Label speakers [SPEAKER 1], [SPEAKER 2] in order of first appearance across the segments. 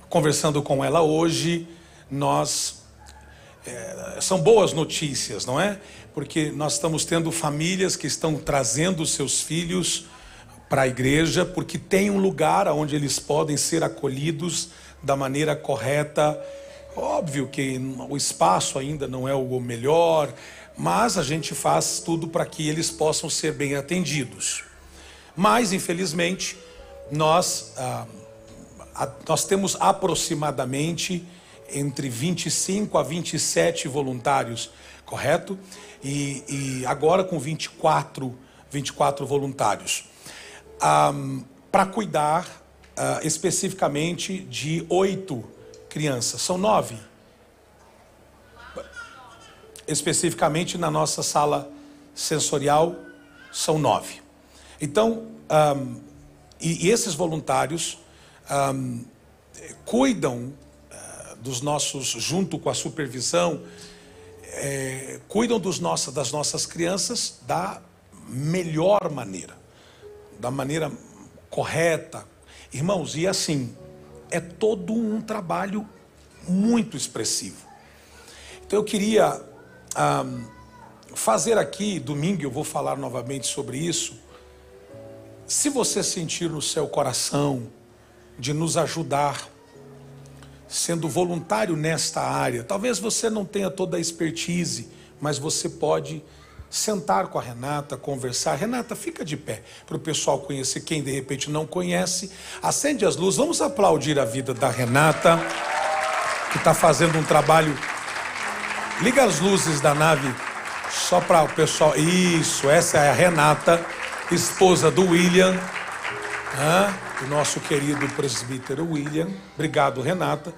[SPEAKER 1] conversando com ela hoje, são boas notícias, não é? Porque nós estamos tendo famílias que estão trazendo seus filhos para a igreja, porque tem um lugar onde eles podem ser acolhidos da maneira correta. Óbvio que o espaço ainda não é o melhor, mas a gente faz tudo para que eles possam ser bem atendidos. Mas, infelizmente, nós temos aproximadamente entre 25 a 27 voluntários, correto? E agora com 24 voluntários. Para cuidar especificamente de 8 crianças. São 9. Especificamente na nossa sala sensorial, são 9. Então, e esses voluntários cuidam dos nossos, junto com a supervisão, cuidam das nossas crianças da melhor maneira, da maneira correta. Irmãos, e assim, é todo um trabalho muito expressivo. Então eu queria fazer aqui, domingo eu vou falar novamente sobre isso. Se você sentir no seu coração de nos ajudar, sendo voluntário nesta área, talvez você não tenha toda a expertise, mas você pode sentar com a Renata, conversar. Renata, fica de pé, para o pessoal conhecer. Quem de repente não conhece, acende as luzes. Vamos aplaudir a vida da Renata, que está fazendo um trabalho. Liga as luzes da nave, só para o pessoal. Isso, essa é a Renata, esposa do William, o nosso querido presbítero William. Obrigado, Renata.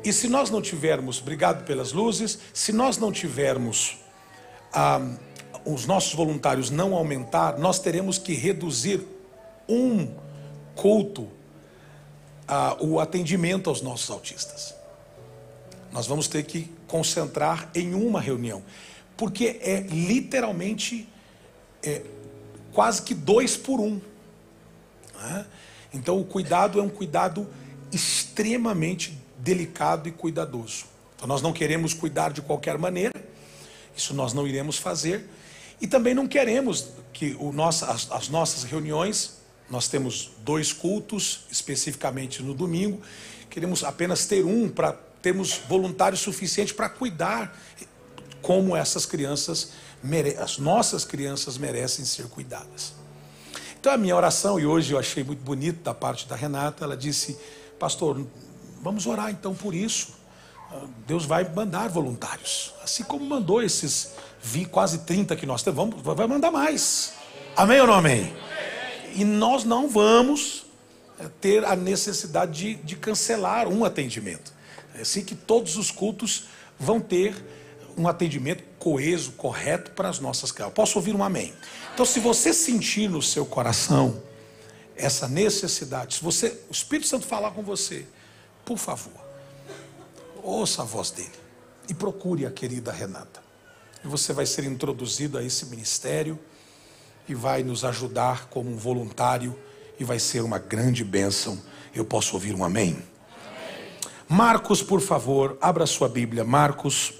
[SPEAKER 1] E se nós não tivermos, obrigado pelas luzes, se nós não tivermos os nossos voluntários não aumentar, nós teremos que reduzir um culto, o atendimento aos nossos autistas. Nós vamos ter que concentrar em uma reunião, porque é literalmente quase que 2 por 1. Então o cuidado é um cuidado extremamente delicado e cuidadoso. Então nós não queremos cuidar de qualquer maneira. Isso nós não iremos fazer. E também não queremos que as nossas reuniões, nós temos 2 cultos, especificamente no domingo, queremos apenas ter um, para termos voluntários suficientes para cuidar como essas crianças, as nossas crianças merecem ser cuidadas. Então a minha oração, e hoje eu achei muito bonito da parte da Renata, ela disse: pastor, vamos orar então por isso. Deus vai mandar voluntários, assim como mandou esses quase 30 que nós temos, vai mandar mais. Amém ou não amém? E nós não vamos ter a necessidade de cancelar um atendimento. É assim que todos os cultos vão ter um atendimento coeso, correto para as nossas crianças. Posso ouvir um amém? Então, se você sentir no seu coração essa necessidade, se o Espírito Santo falar com você, por favor, ouça a voz dele e procure a querida Renata. E você vai ser introduzido a esse ministério e vai nos ajudar como um voluntário e vai ser uma grande bênção. Eu posso ouvir um amém? Amém. Marcos, por favor, abra sua Bíblia. Marcos,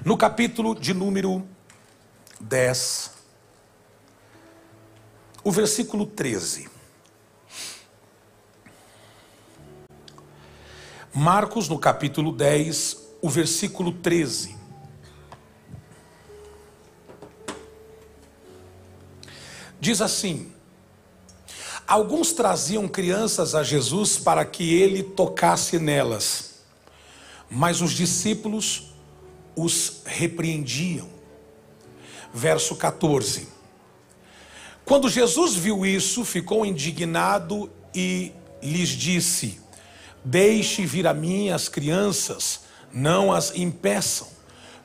[SPEAKER 1] no capítulo de número 10, o versículo 13. Marcos, no capítulo 10, o versículo 13. Diz assim: alguns traziam crianças a Jesus para que ele tocasse nelas, mas os discípulos os repreendiam. Verso 14. Quando Jesus viu isso, ficou indignado e lhes disse: deixe vir a mim as crianças, não as impeçam,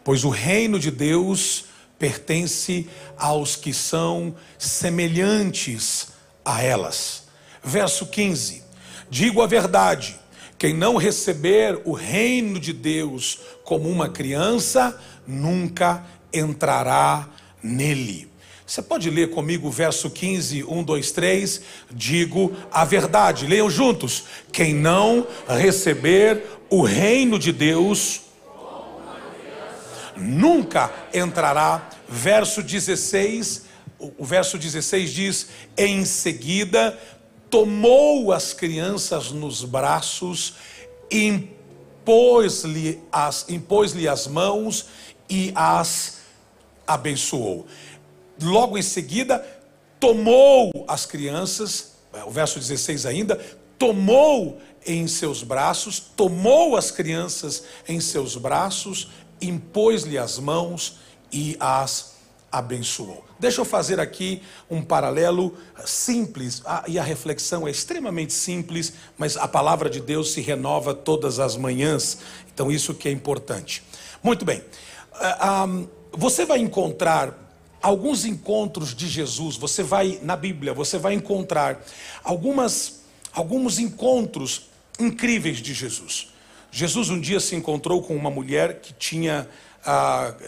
[SPEAKER 1] pois o reino de Deus pertence aos que são semelhantes a elas. Verso 15. Digo a verdade, quem não receber o reino de Deus como uma criança, nunca entrará nele. Você pode ler comigo o verso 15, 1, 2, 3. Digo a verdade. Leiam juntos. Quem não receber o reino de Deus nunca entrará. Verso 16. O verso 16 diz: em seguida tomou as crianças nos braços, impôs-lhe as mãos e as abençoou. Logo em seguida, tomou as crianças, o verso 16 ainda, tomou em seus braços, tomou as crianças em seus braços, impôs-lhe as mãos e as abençoou. Deixa eu fazer aqui um paralelo simples, e a reflexão é extremamente simples, mas a palavra de Deus se renova todas as manhãs, então isso que é importante. Muito bem, você vai encontrar alguns encontros de Jesus, você vai na Bíblia, você vai encontrar alguns encontros incríveis de Jesus. Jesus um dia se encontrou com uma mulher que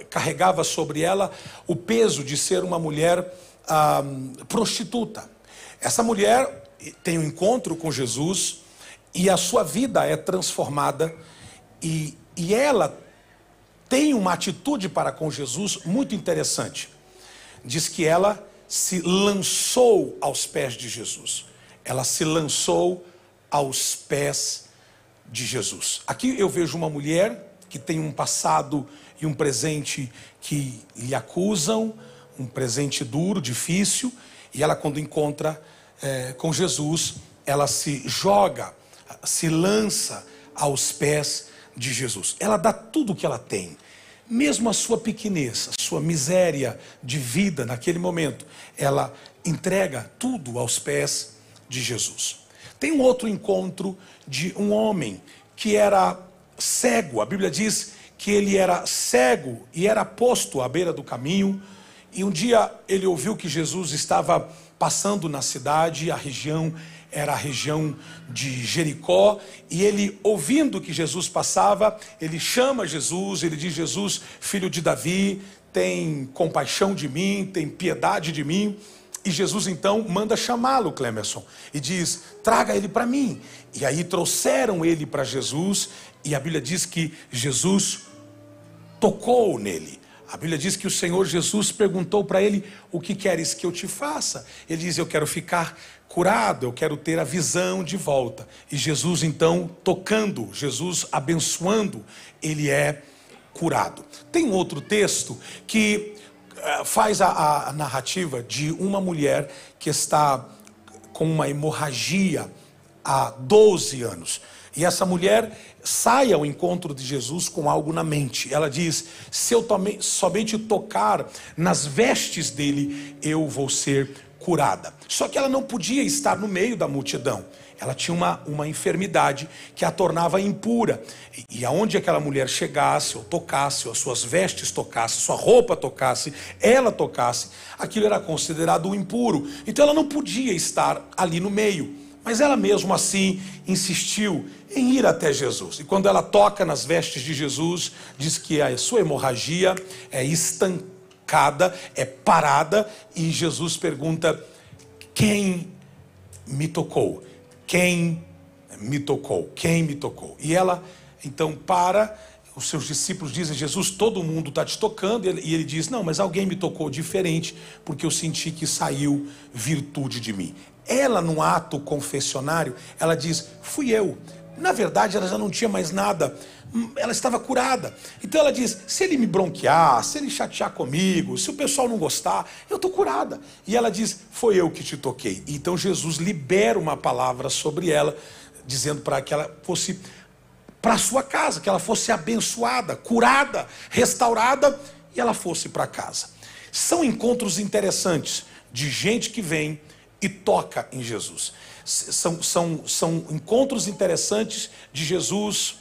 [SPEAKER 1] carregava sobre ela o peso de ser uma mulher prostituta. Essa mulher tem um encontro com Jesus e a sua vida é transformada e ela tem uma atitude para com Jesus muito interessante. Diz que ela se lançou aos pés de Jesus. Ela se lançou aos pés de Jesus. Aqui eu vejo uma mulher que tem um passado e um presente que lhe acusam, um presente duro, difícil, e ela, quando encontra com Jesus, ela se joga, se lança aos pés de Jesus. Ela dá tudo o que ela tem, mesmo a sua pequenez, a sua miséria de vida naquele momento, ela entrega tudo aos pés de Jesus. Tem um outro encontro de um homem que era cego. A Bíblia diz que ele era cego e era posto à beira do caminho. E um dia ele ouviu que Jesus estava passando na cidade, a região era a região de Jericó, e ele, ouvindo que Jesus passava, ele chama Jesus, ele diz: Jesus, filho de Davi, tem compaixão de mim, tem piedade de mim. E Jesus então manda chamá-lo, Clemerson, e diz: traga ele para mim. E aí trouxeram ele para Jesus, e a Bíblia diz que Jesus tocou nele. A Bíblia diz que o Senhor Jesus perguntou para ele: o que queres que eu te faça? Ele diz: eu quero ficar curado, eu quero ter a visão de volta. E Jesus então tocando, Jesus abençoando, ele é curado. Tem outro texto que faz a narrativa de uma mulher que está com uma hemorragia há 12 anos. E essa mulher sai ao encontro de Jesus com algo na mente. Ela diz: se eu somente tocar nas vestes dele, eu vou ser curada. Só que ela não podia estar no meio da multidão. Ela tinha uma enfermidade que a tornava impura. E aonde aquela mulher chegasse, ou tocasse, ou as suas vestes tocassem, sua roupa tocasse, ela tocasse, aquilo era considerado impuro. Então ela não podia estar ali no meio. Mas ela mesmo assim insistiu em ir até Jesus. E quando ela toca nas vestes de Jesus, diz que a sua hemorragia é estancada, é parada, e Jesus pergunta: quem me tocou? Quem me tocou? Quem me tocou? E ela então para, os seus discípulos dizem: Jesus, todo mundo está te tocando. E ele diz: não, mas alguém me tocou diferente, porque eu senti que saiu virtude de mim. Ela, num ato confessionário, ela diz: fui eu. Na verdade, ela já não tinha mais nada, ela estava curada. Então ela diz: se ele me bronquear, se ele chatear comigo, se o pessoal não gostar, eu estou curada. E ela diz: foi eu que te toquei. E então Jesus libera uma palavra sobre ela, dizendo para que ela fosse para a sua casa, que ela fosse abençoada, curada, restaurada, e ela fosse para casa. São encontros interessantes de gente que vem e toca em Jesus. São encontros interessantes de Jesus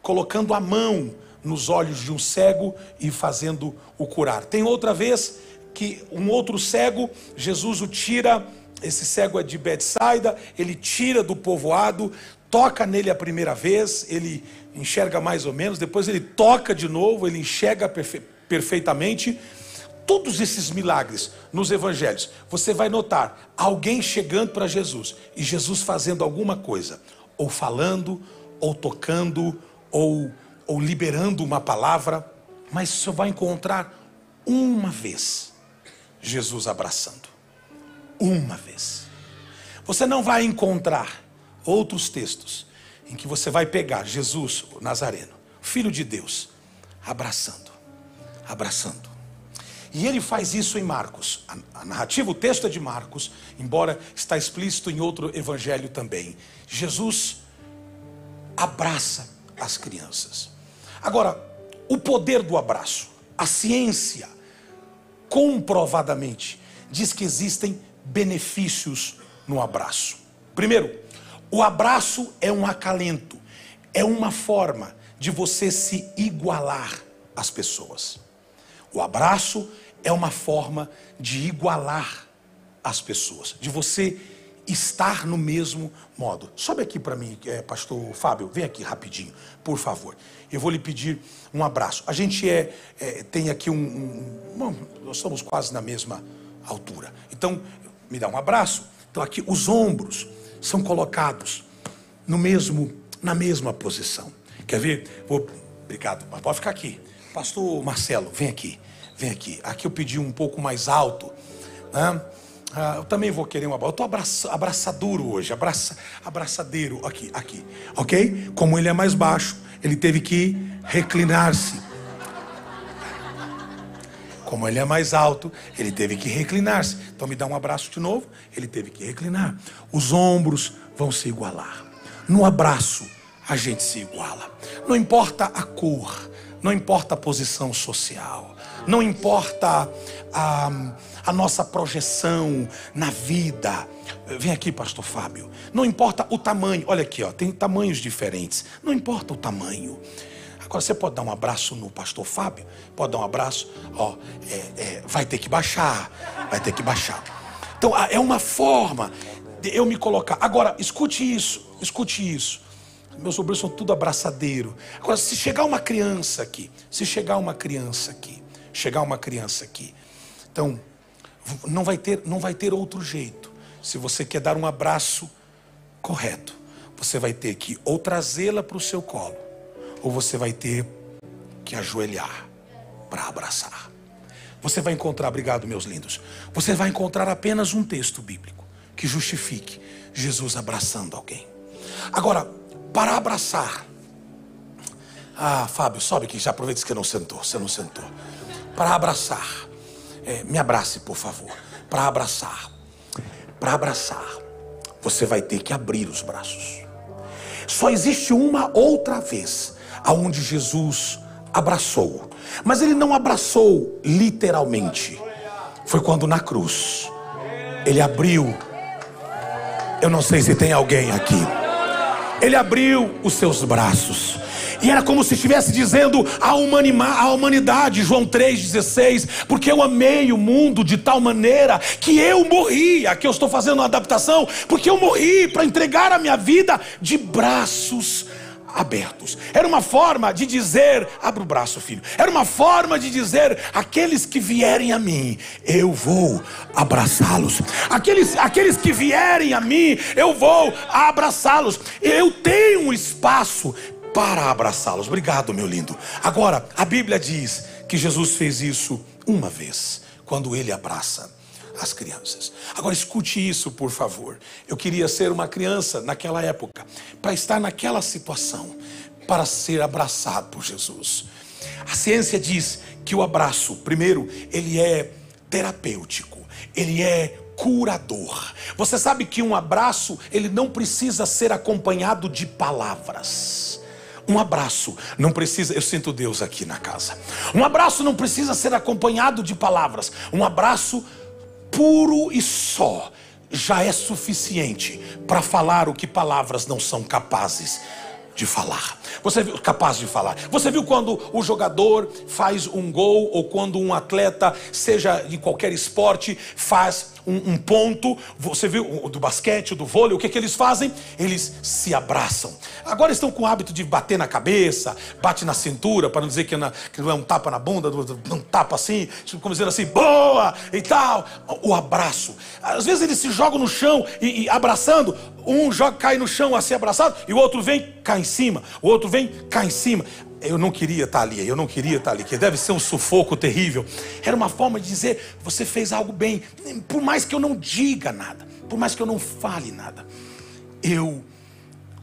[SPEAKER 1] colocando a mão nos olhos de um cego e fazendo o curar. Tem outra vez que um outro cego, Jesus o tira, esse cego é de Betsaida, ele tira do povoado, toca nele a primeira vez, ele enxerga mais ou menos, depois ele toca de novo, ele enxerga perfeitamente, todos esses milagres nos evangelhos, você vai notar alguém chegando para Jesus e Jesus fazendo alguma coisa, ou falando, ou tocando, ou liberando uma palavra, mas você vai encontrar uma vez Jesus abraçando. Uma vez. Você não vai encontrar outros textos em que você vai pegar Jesus, o Nazareno, Filho de Deus, abraçando. E ele faz isso em Marcos. A narrativa, o texto é de Marcos, embora está explícito em outro evangelho também. Jesus abraça as crianças. Agora, o poder do abraço, a ciência comprovadamente diz que existem benefícios no abraço. Primeiro, o abraço é um acalento, é uma forma de você se igualar às pessoas. O abraço é uma forma de igualar as pessoas, de você estar no mesmo modo. Sobe aqui para mim, pastor Fábio, vem aqui rapidinho, por favor. Eu vou lhe pedir um abraço. A gente tem aqui nós estamos quase na mesma altura. Então, me dá um abraço. Então aqui os ombros são colocados na mesma posição. Quer ver? Obrigado, mas pode ficar aqui. Pastor Marcelo, vem aqui. Aqui eu pedi um pouco mais alto, né? Eu também vou querer um abraço. Eu estou abraçaduro hoje, abraçadeiro aqui, ok? Como ele é mais baixo, ele teve que reclinar-se. Como ele é mais alto, ele teve que reclinar-se. Então me dá um abraço de novo, ele teve que reclinar. Os ombros vão se igualar. No abraço, a gente se iguala. Não importa a cor, não importa a posição social, não importa a nossa projeção na vida. Vem aqui, pastor Fábio. Não importa o tamanho. Olha aqui, ó, tem tamanhos diferentes. Não importa o tamanho. Agora você pode dar um abraço no pastor Fábio, pode dar um abraço, ó, vai ter que baixar. Então é uma forma de eu me colocar. Agora, escute isso. Meus obreiros são tudo abraçadeiro. Agora, se chegar uma criança aqui, então não vai ter outro jeito. Se você quer dar um abraço correto, você vai ter que ou trazê-la para o seu colo, ou você vai ter que ajoelhar para abraçar. Você vai encontrar, obrigado meus lindos, você vai encontrar apenas um texto bíblico que justifique Jesus abraçando alguém. Agora, para abraçar, Fábio, sobe aqui, já aproveita que você não sentou. Para abraçar, me abrace por favor. Para abraçar, você vai ter que abrir os braços. Só existe uma outra vez aonde Jesus abraçou, mas ele não abraçou literalmente. Foi quando na cruz ele abriu. Eu não sei se tem alguém aqui. Ele abriu os seus braços e era como se estivesse dizendo à humanidade, João 3,16, porque eu amei o mundo de tal maneira que eu morri. Aqui eu estou fazendo uma adaptação, porque eu morri para entregar a minha vida de braços abertos. Era uma forma de dizer, abre o braço, filho. Era uma forma de dizer, aqueles que vierem a mim, eu vou abraçá-los. Aqueles que vierem a mim, eu vou abraçá-los. Eu tenho um espaço para abraçá-los. Obrigado, meu lindo. Agora, a Bíblia diz que Jesus fez isso uma vez, quando ele abraça as crianças. Agora escute isso, por favor. Eu queria ser uma criança naquela época, para estar naquela situação, para ser abraçado por Jesus. A ciência diz que o abraço, primeiro, ele é terapêutico, ele é curador. Você sabe que um abraço, ele não precisa ser acompanhado de palavras. Um abraço não precisa, eu sinto Deus aqui na casa. Um abraço não precisa ser acompanhado de palavras. Um abraço puro e só já é suficiente para falar o que palavras não são capazes de falar. Você viu, capaz de falar. Você viu quando o jogador faz um gol, ou quando um atleta, seja em qualquer esporte, faz um ponto, você viu do basquete, do vôlei, o que eles fazem? Eles se abraçam. Agora estão com o hábito de bater na cabeça, bate na cintura, para não dizer que não é um tapa na bunda, um tapa assim, como dizer assim, boa, e tal. O abraço. Às vezes eles se jogam no chão e abraçando, um joga, cai no chão assim abraçado, e o outro vem, cai em cima, o outro vem, cai em cima. Eu não queria estar ali, que deve ser um sufoco terrível. Era uma forma de dizer, você fez algo bem, por mais que eu não diga nada, por mais que eu não fale nada.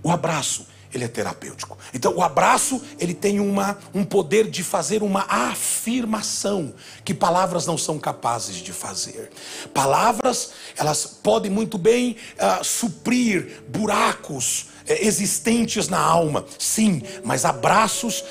[SPEAKER 1] O abraço, ele é terapêutico. Então o abraço, ele tem um poder de fazer uma afirmação que palavras não são capazes de fazer. Palavras, elas podem muito bem suprir buracos existentes na alma, sim, mas abraços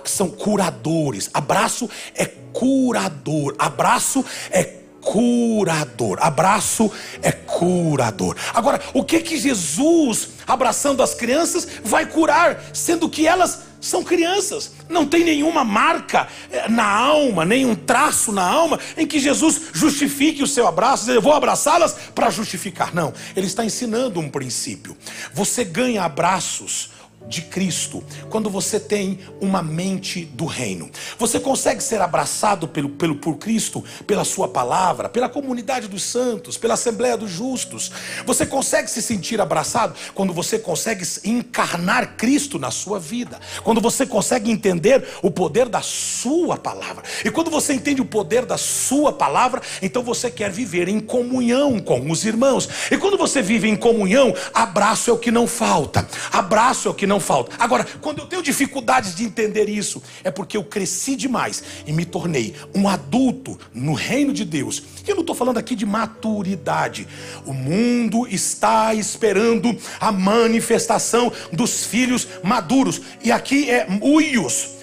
[SPEAKER 1] são curadores. Abraço é curador. Abraço é curador. Abraço é curador. Agora, o que Jesus, abraçando as crianças, vai curar, sendo que elas são crianças? Não tem nenhuma marca na alma, nenhum traço na alma em que Jesus justifique o seu abraço. Eu vou abraçá-las para justificar. Não, ele está ensinando um princípio. Você ganha abraços de Cristo quando você tem uma mente do reino. Você consegue ser abraçado por Cristo, pela sua palavra, pela comunidade dos santos, pela Assembleia dos Justos. Você consegue se sentir abraçado quando você consegue encarnar Cristo na sua vida, quando você consegue entender o poder da sua palavra. E quando você entende o poder da sua palavra, então você quer viver em comunhão com os irmãos. E quando você vive em comunhão, abraço é o que não falta. Abraço é o que não falta. Agora, quando eu tenho dificuldades de entender isso, é porque eu cresci demais e me tornei um adulto no reino de Deus. Eu não estou falando aqui de maturidade. O mundo está esperando a manifestação dos filhos maduros. E aqui é uios,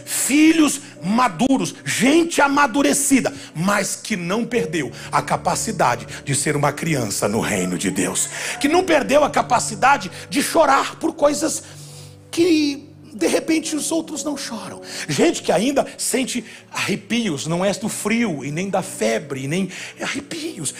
[SPEAKER 1] filhos maduros, gente amadurecida, mas que não perdeu a capacidade de ser uma criança no reino de Deus, que não perdeu a capacidade de chorar por coisas que de repente os outros não choram. Gente que ainda sente arrepios, não é do frio e nem da febre, nem arrepios.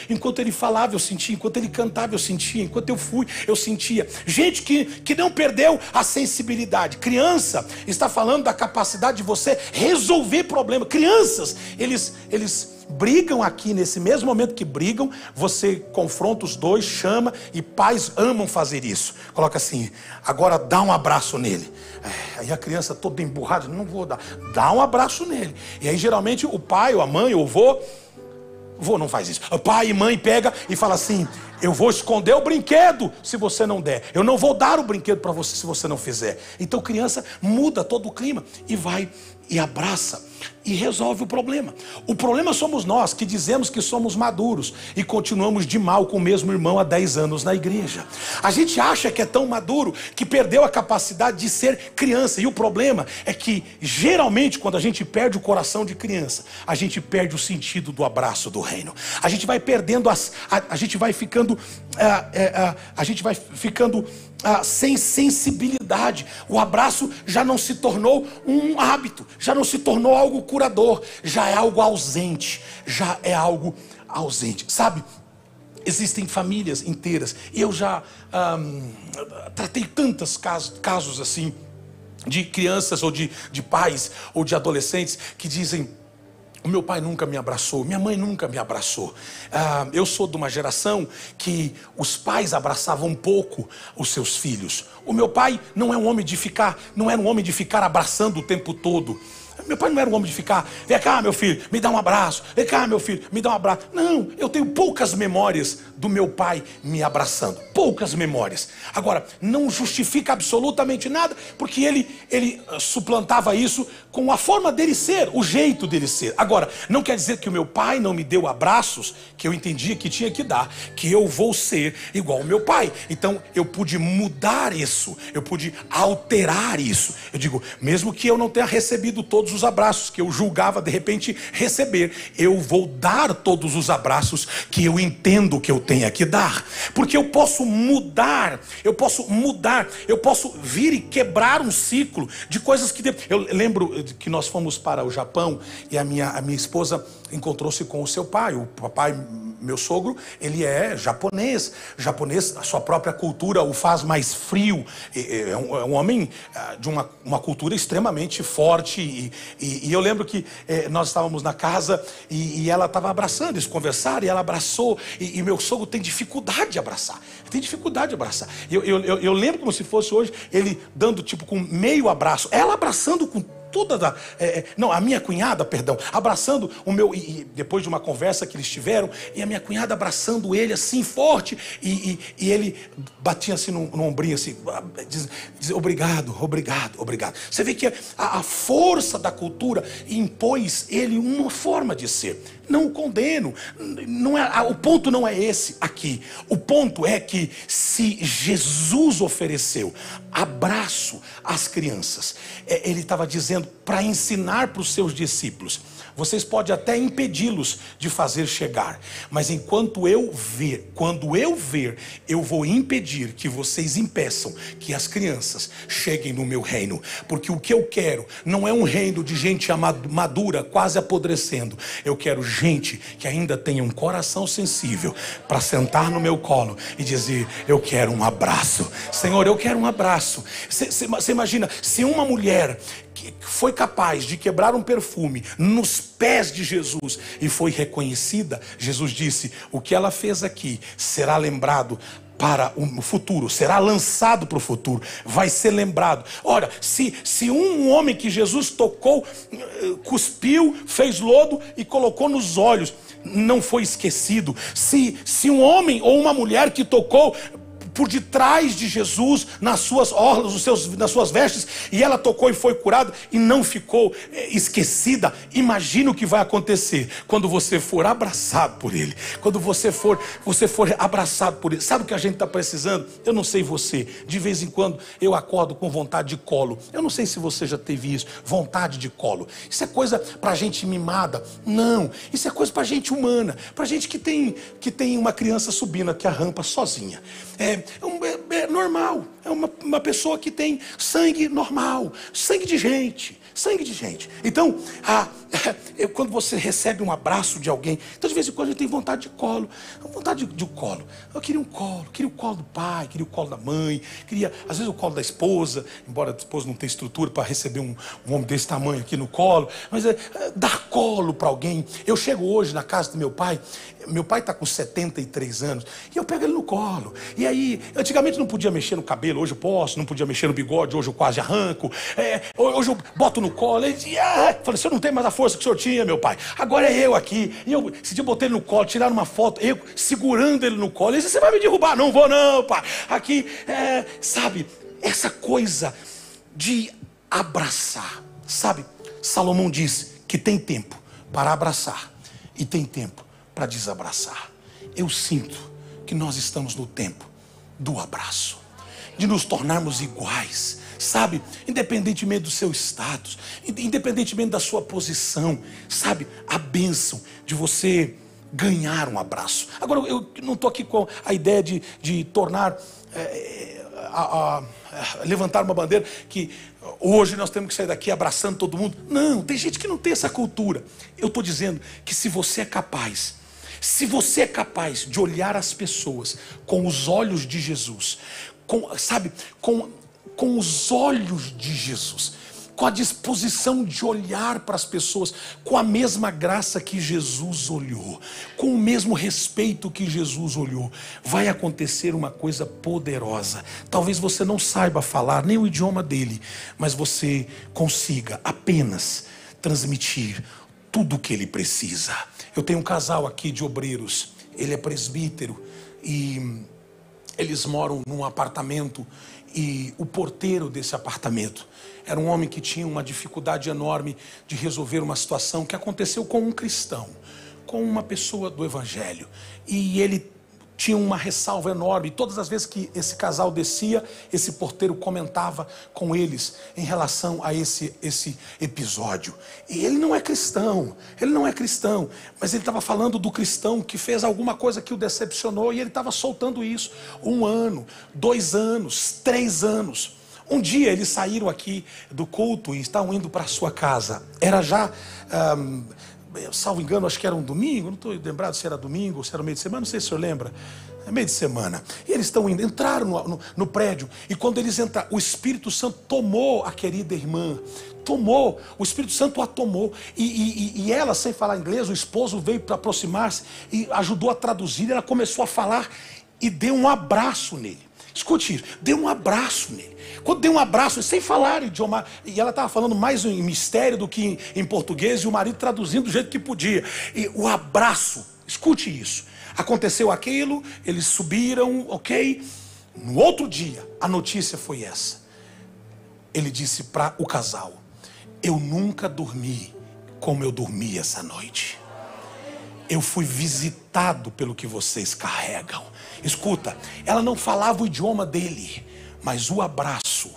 [SPEAKER 1] Enquanto ele falava eu sentia, enquanto ele cantava eu sentia, enquanto eu fui eu sentia. Gente que não perdeu a sensibilidade. Criança está falando da capacidade de você resolver problemas. Crianças, eles brigam aqui, nesse mesmo momento que brigam, você confronta os dois, chama, e pais amam fazer isso. Coloca assim, agora dá um abraço nele. Aí a criança toda emburrada, não vou dar. Dá um abraço nele. E aí geralmente o pai, ou a mãe, ou o vô não faz isso. O pai e mãe pega e fala assim, eu vou esconder o brinquedo se você não der. Eu não vou dar o brinquedo para você se você não fizer. Então criança muda todo o clima e vai e abraça e resolve o problema. O problema somos nós que dizemos que somos maduros e continuamos de mal com o mesmo irmão há 10 anos na igreja. A gente acha que é tão maduro que perdeu a capacidade de ser criança. E o problema é que geralmente quando a gente perde o coração de criança, a gente perde o sentido do abraço do reino. A gente vai perdendo a gente vai ficando sem sensibilidade. O abraço já não se tornou um hábito, já não se tornou algo curador, já é algo ausente, sabe? Existem famílias inteiras, e eu já tratei tantos casos assim, de crianças ou de pais ou de adolescentes que dizem, o meu pai nunca me abraçou, minha mãe nunca me abraçou. Eu sou de uma geração que os pais abraçavam pouco os seus filhos. O meu pai não era um homem de ficar abraçando o tempo todo. Meu pai não era um homem de ficar, vem cá meu filho, me dá um abraço, vem cá meu filho, me dá um abraço. Não, eu tenho poucas memórias do meu pai me abraçando, poucas memórias. Agora, não justifica absolutamente nada, porque ele suplantava isso com a forma dele ser, o jeito dele ser. Agora, não quer dizer que o meu pai não me deu abraços que eu entendia que tinha que dar, que eu vou ser igual ao meu pai. Então eu pude mudar isso, eu pude alterar isso. Eu digo, mesmo que eu não tenha recebido todos os abraços que eu julgava de repente receber, eu vou dar todos os abraços que eu entendo que eu tenha que dar, porque eu posso mudar, eu posso vir e quebrar um ciclo de coisas que... Eu lembro que nós fomos para o Japão e a minha esposa encontrou-se com o seu pai. O papai, meu sogro, ele é japonês. Japonês, a sua própria cultura o faz mais frio. É um homem de uma cultura extremamente forte. E eu lembro que nós estávamos na casa e ela estava abraçando, eles conversaram e ela abraçou. E meu sogro tem dificuldade de abraçar. Tem dificuldade de abraçar. Eu lembro como se fosse hoje, ele dando tipo com meio abraço. Ela abraçando com toda a minha cunhada, perdão, abraçando o meu, e depois de uma conversa que eles tiveram, e a minha cunhada abraçando ele assim forte, e ele batia assim no ombrinho assim, diz obrigado, obrigado, obrigado. Você vê que a força da cultura impôs ele uma forma de ser. Não o condeno, o ponto não é esse aqui. O ponto é que se Jesus ofereceu abraço às crianças, ele estava dizendo para ensinar para os seus discípulos: vocês podem até impedi-los de fazer chegar, mas quando eu ver, eu vou impedir que vocês impeçam que as crianças cheguem no meu reino, porque o que eu quero não é um reino de gente madura, quase apodrecendo. Eu quero gente que ainda tenha um coração sensível para sentar no meu colo e dizer: eu quero um abraço, Senhor, eu quero um abraço. Você imagina, se uma mulher que foi capaz de quebrar um perfume nos pés de Jesus e foi reconhecida, Jesus disse: o que ela fez aqui será lembrado para o futuro, será lançado para o futuro, vai ser lembrado. Ora, se um homem que Jesus tocou, cuspiu, fez lodo e colocou nos olhos, não foi esquecido. Se um homem ou uma mulher que tocou por detrás de Jesus, nas suas orlas, nas suas vestes, e ela tocou e foi curada, e não ficou esquecida, imagina o que vai acontecer quando você for abraçado por Ele, quando você for abraçado por Ele. Sabe o que a gente está precisando? Eu não sei você, de vez em quando eu acordo com vontade de colo. Eu não sei se você já teve isso, vontade de colo. Isso é coisa para gente mimada? Não, isso é coisa para gente humana, para gente que tem uma criança subindo aqui a rampa sozinha. É normal, é uma pessoa que tem sangue normal, sangue de gente. Então, quando você recebe um abraço de alguém, então de vez em quando a gente tem vontade de colo, colo. Eu queria o colo do pai, queria o colo da mãe, queria às vezes o colo da esposa, embora a esposa não tenha estrutura para receber um homem desse tamanho aqui no colo, mas dar colo para alguém. Eu chego hoje na casa do meu pai está com 73 anos, e eu pego ele no colo. E aí, antigamente não podia mexer no cabelo, hoje eu posso, não podia mexer no bigode, hoje eu quase arranco. Hoje eu boto no colo, ele diz, falei, o senhor não tem mais a força que o senhor tinha, meu pai. Agora é eu aqui. E esse dia eu botei ele no colo, tiraram uma foto, eu segurando ele no colo. Ele disse, você vai me derrubar? Não vou não, pai. Aqui, sabe, essa coisa de abraçar, sabe? Salomão diz que tem tempo para abraçar e tem tempo para desabraçar. Eu sinto que nós estamos no tempo do abraço, de nos tornarmos iguais, sabe? Independentemente do seu status, independentemente da sua posição, sabe? A bênção de você ganhar um abraço. Agora, eu não estou aqui com a ideia de tornar, levantar uma bandeira que hoje nós temos que sair daqui abraçando todo mundo. Não, tem gente que não tem essa cultura. Eu estou dizendo que se você é capaz de olhar as pessoas com os olhos de Jesus, com os olhos de Jesus, com a disposição de olhar para as pessoas com a mesma graça que Jesus olhou, com o mesmo respeito que Jesus olhou, vai acontecer uma coisa poderosa. Talvez você não saiba falar nem o idioma dele, mas você consiga apenas transmitir tudo o que ele precisa. Eu tenho um casal aqui de obreiros, ele é presbítero e eles moram num apartamento, e o porteiro desse apartamento era um homem que tinha uma dificuldade enorme de resolver uma situação que aconteceu com um cristão, com uma pessoa do evangelho, e ele tinha uma ressalva enorme. Todas as vezes que esse casal descia, esse porteiro comentava com eles em relação a esse episódio. E ele não é cristão, mas ele estava falando do cristão que fez alguma coisa que o decepcionou, e ele estava soltando isso. 1 ano, 2 anos, 3 anos. Um dia eles saíram aqui do culto e estavam indo para a sua casa. Era já salvo engano, acho que era um domingo, não estou lembrado se era domingo ou se era meio de semana, não sei se o senhor lembra. É meio de semana. E eles entraram no prédio, e quando eles entraram, o Espírito Santo tomou a querida irmã, o Espírito Santo a tomou, e ela, sem falar inglês, o esposo veio para aproximar-se e ajudou a traduzir. Ela começou a falar e deu um abraço nele. Escute isso, deu um abraço nele. Quando deu um abraço, sem falar idioma, e ela estava falando mais em mistério do que em português, e o marido traduzindo do jeito que podia. E o abraço, escute isso, aconteceu aquilo, eles subiram, ok? No outro dia, a notícia foi essa. Ele disse para o casal: eu nunca dormi como eu dormi essa noite. Eu fui visitado pelo que vocês carregam. Escuta, ela não falava o idioma dele, mas o abraço,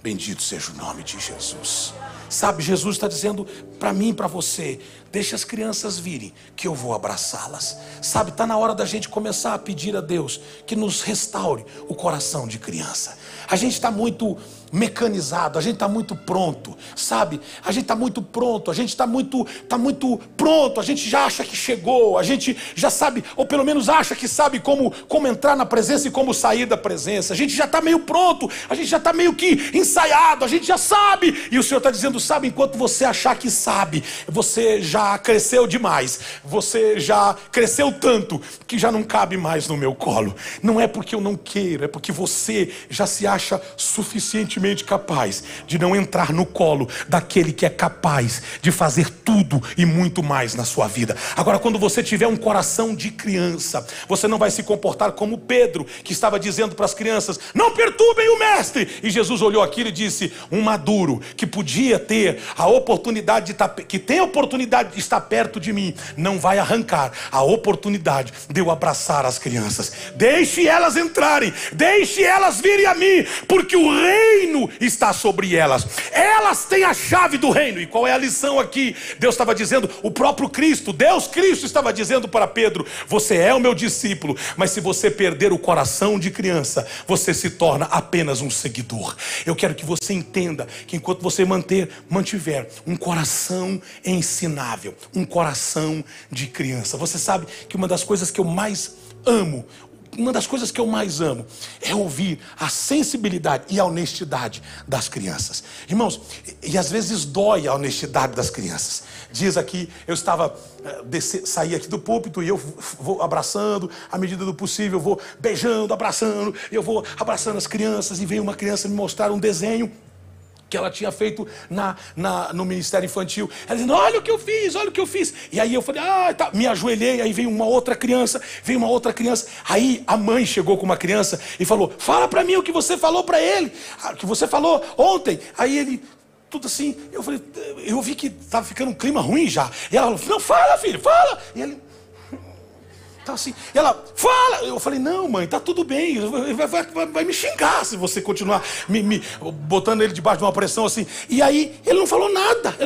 [SPEAKER 1] bendito seja o nome de Jesus. Sabe, Jesus está dizendo para mim e para você: deixa as crianças virem, que eu vou abraçá-las. Sabe, está na hora da gente começar a pedir a Deus que nos restaure o coração de criança. A gente está muito mecanizado, a gente está muito pronto, sabe? A gente está muito pronto, a gente está muito pronto, a gente já acha que chegou, a gente já sabe, ou pelo menos acha que sabe como entrar na presença e como sair da presença. A gente já está meio pronto, a gente já está meio que ensaiado, a gente já sabe. E o Senhor está dizendo: sabe, enquanto você achar que sabe, você já cresceu demais, você já cresceu tanto que já não cabe mais no meu colo. Não é porque eu não quero, é porque você já se acha suficientemente capaz de não entrar no colo daquele que é capaz de fazer tudo e muito mais na sua vida. Agora, quando você tiver um coração de criança, você não vai se comportar como Pedro, que estava dizendo para as crianças: não perturbem o mestre. E Jesus olhou aquilo e disse: um maduro que podia ter a oportunidade de estar, que tem a oportunidade de estar perto de mim, não vai arrancar a oportunidade de eu abraçar as crianças. Deixe elas entrarem, deixe elas virem a mim, porque o reino está sobre elas. Elas têm a chave do reino. E qual é a lição aqui? Deus estava dizendo, o próprio Cristo, Deus Cristo estava dizendo para Pedro: você é o meu discípulo, mas se você perder o coração de criança, você se torna apenas um seguidor. Eu quero que você entenda que enquanto você mantiver um coração ensinável, um coração de criança, você sabe que uma das coisas que eu mais amo é ouvir a sensibilidade e a honestidade das crianças. Irmãos, e às vezes dói a honestidade das crianças. Diz aqui, eu saí aqui do púlpito e eu vou abraçando, à medida do possível, eu vou beijando, abraçando, eu vou abraçando as crianças, e veio uma criança me mostrar um desenho que ela tinha feito no Ministério Infantil. Ela dizendo: olha o que eu fiz. E aí eu falei: tá. Me ajoelhei, aí veio uma outra criança. Aí a mãe chegou com uma criança e falou: fala para mim o que você falou para ele, o que você falou ontem. Aí ele, tudo assim, eu falei, eu vi que estava ficando um clima ruim já. E ela falou: não, fala, filho, fala. E ele tá assim, e ela, fala. Eu falei: não, mãe, tá tudo bem, vai me xingar se você continuar me botando ele debaixo de uma pressão assim. E aí ele não falou nada.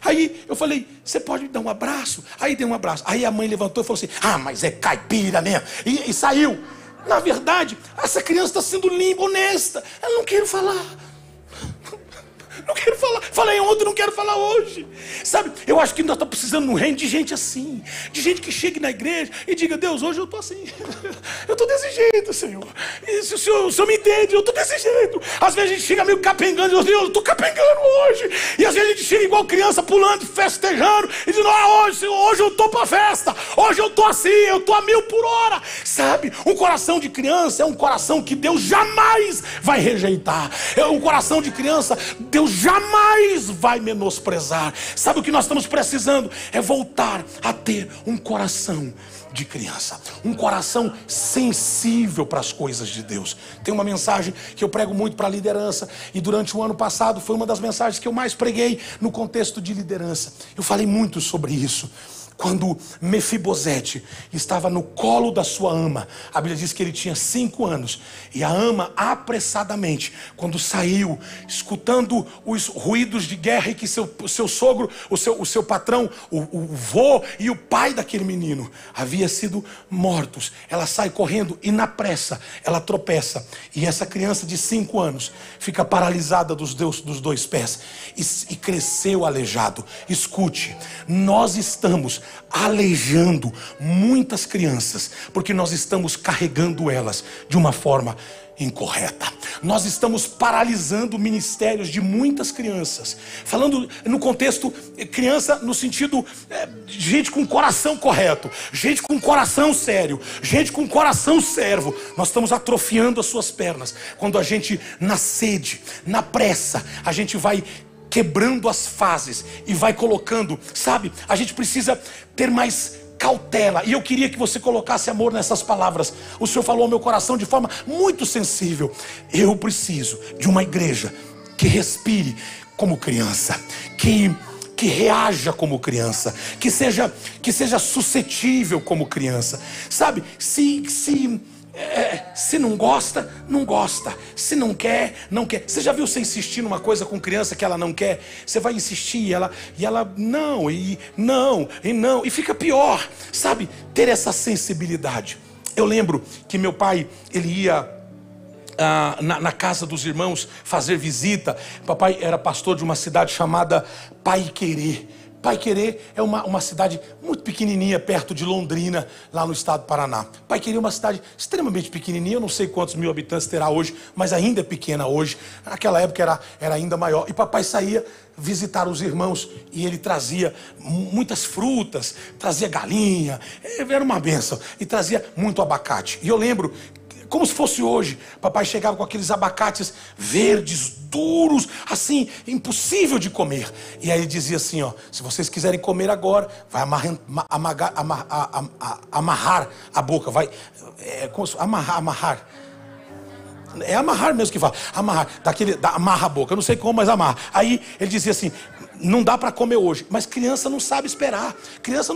[SPEAKER 1] Aí eu falei: você pode me dar um abraço? Aí dei um abraço. Aí a mãe levantou e falou assim: mas é caipira mesmo, e saiu. Na verdade, essa criança está sendo limpa, honesta. Eu não quero falar. Falei ontem, não quero falar hoje. Sabe, eu acho que nós estamos precisando no reino de gente assim, de gente que chegue na igreja e diga: Deus, hoje eu estou assim, eu estou desse jeito, Senhor. E se o senhor me entende, eu estou desse jeito. Às vezes a gente chega meio capengando, e Deus, eu estou capengando hoje. E às vezes a gente chega igual criança, pulando, festejando, e dizendo: hoje eu estou para a festa, hoje eu estou assim, eu estou a 1000 por hora. Sabe, um coração de criança é um coração que Deus jamais vai rejeitar. É um coração de criança, Deus jamais vai menosprezar. Sabe o que nós estamos precisando? É voltar a ter um coração de criança, um coração sensível para as coisas de Deus. Tem uma mensagem que eu prego muito para a liderança, e durante o ano passado foi uma das mensagens que eu mais preguei no contexto de liderança. Eu falei muito sobre isso. quando Mefibosete estava no colo da sua ama, a Bíblia diz que ele tinha 5 anos, e a ama apressadamente, quando saiu, escutando os ruídos de guerra, e que seu sogro, o seu patrão, o vô e o pai daquele menino havia sido mortos, ela sai correndo e na pressa ela tropeça, e essa criança de 5 anos fica paralisada dos 2 pés e cresceu aleijado. Escute, nós estamos aleijando muitas crianças porque nós estamos carregando elas de uma forma incorreta. Nós estamos paralisando ministérios de muitas crianças, falando no contexto criança no sentido de gente com coração correto, gente com coração sério, gente com coração servo. Nós estamos atrofiando as suas pernas quando a gente, na sede, na pressa, a gente vai quebrando as fases e vai colocando, sabe, a gente precisa ter mais cautela. E eu queria que você colocasse amor nessas palavras. O Senhor falou ao meu coração de forma muito sensível. Eu preciso de uma igreja que respire como criança, que reaja como criança, que seja suscetível como criança, sabe, se não gosta, não gosta. Se não quer, não quer. Você já viu você insistir numa coisa com criança que ela não quer? Você vai insistir e ela não, e não, e não. E fica pior, sabe? Ter essa sensibilidade. Eu lembro que meu pai, ele ia na casa dos irmãos fazer visita. Papai era pastor de uma cidade chamada Paiquerê. Paiquerê é uma cidade muito pequenininha, perto de Londrina, lá no estado do Paraná. Paiquerê é uma cidade extremamente pequenininha, eu não sei quantos mil habitantes terá hoje, mas ainda é pequena hoje. Naquela época era ainda maior. E papai saía visitar os irmãos e ele trazia muitas frutas, trazia galinha, era uma bênção, e trazia muito abacate. E eu lembro, como se fosse hoje, papai chegava com aqueles abacates verdes, duros, assim, impossível de comer. E aí ele dizia assim, ó, se vocês quiserem comer agora, vai amarrar a boca, vai, amarrar. É amarrar mesmo que fala, amarrar, amarra a boca, eu não sei como, mas amarra. Aí ele dizia assim, não dá para comer hoje, mas criança não sabe esperar, criança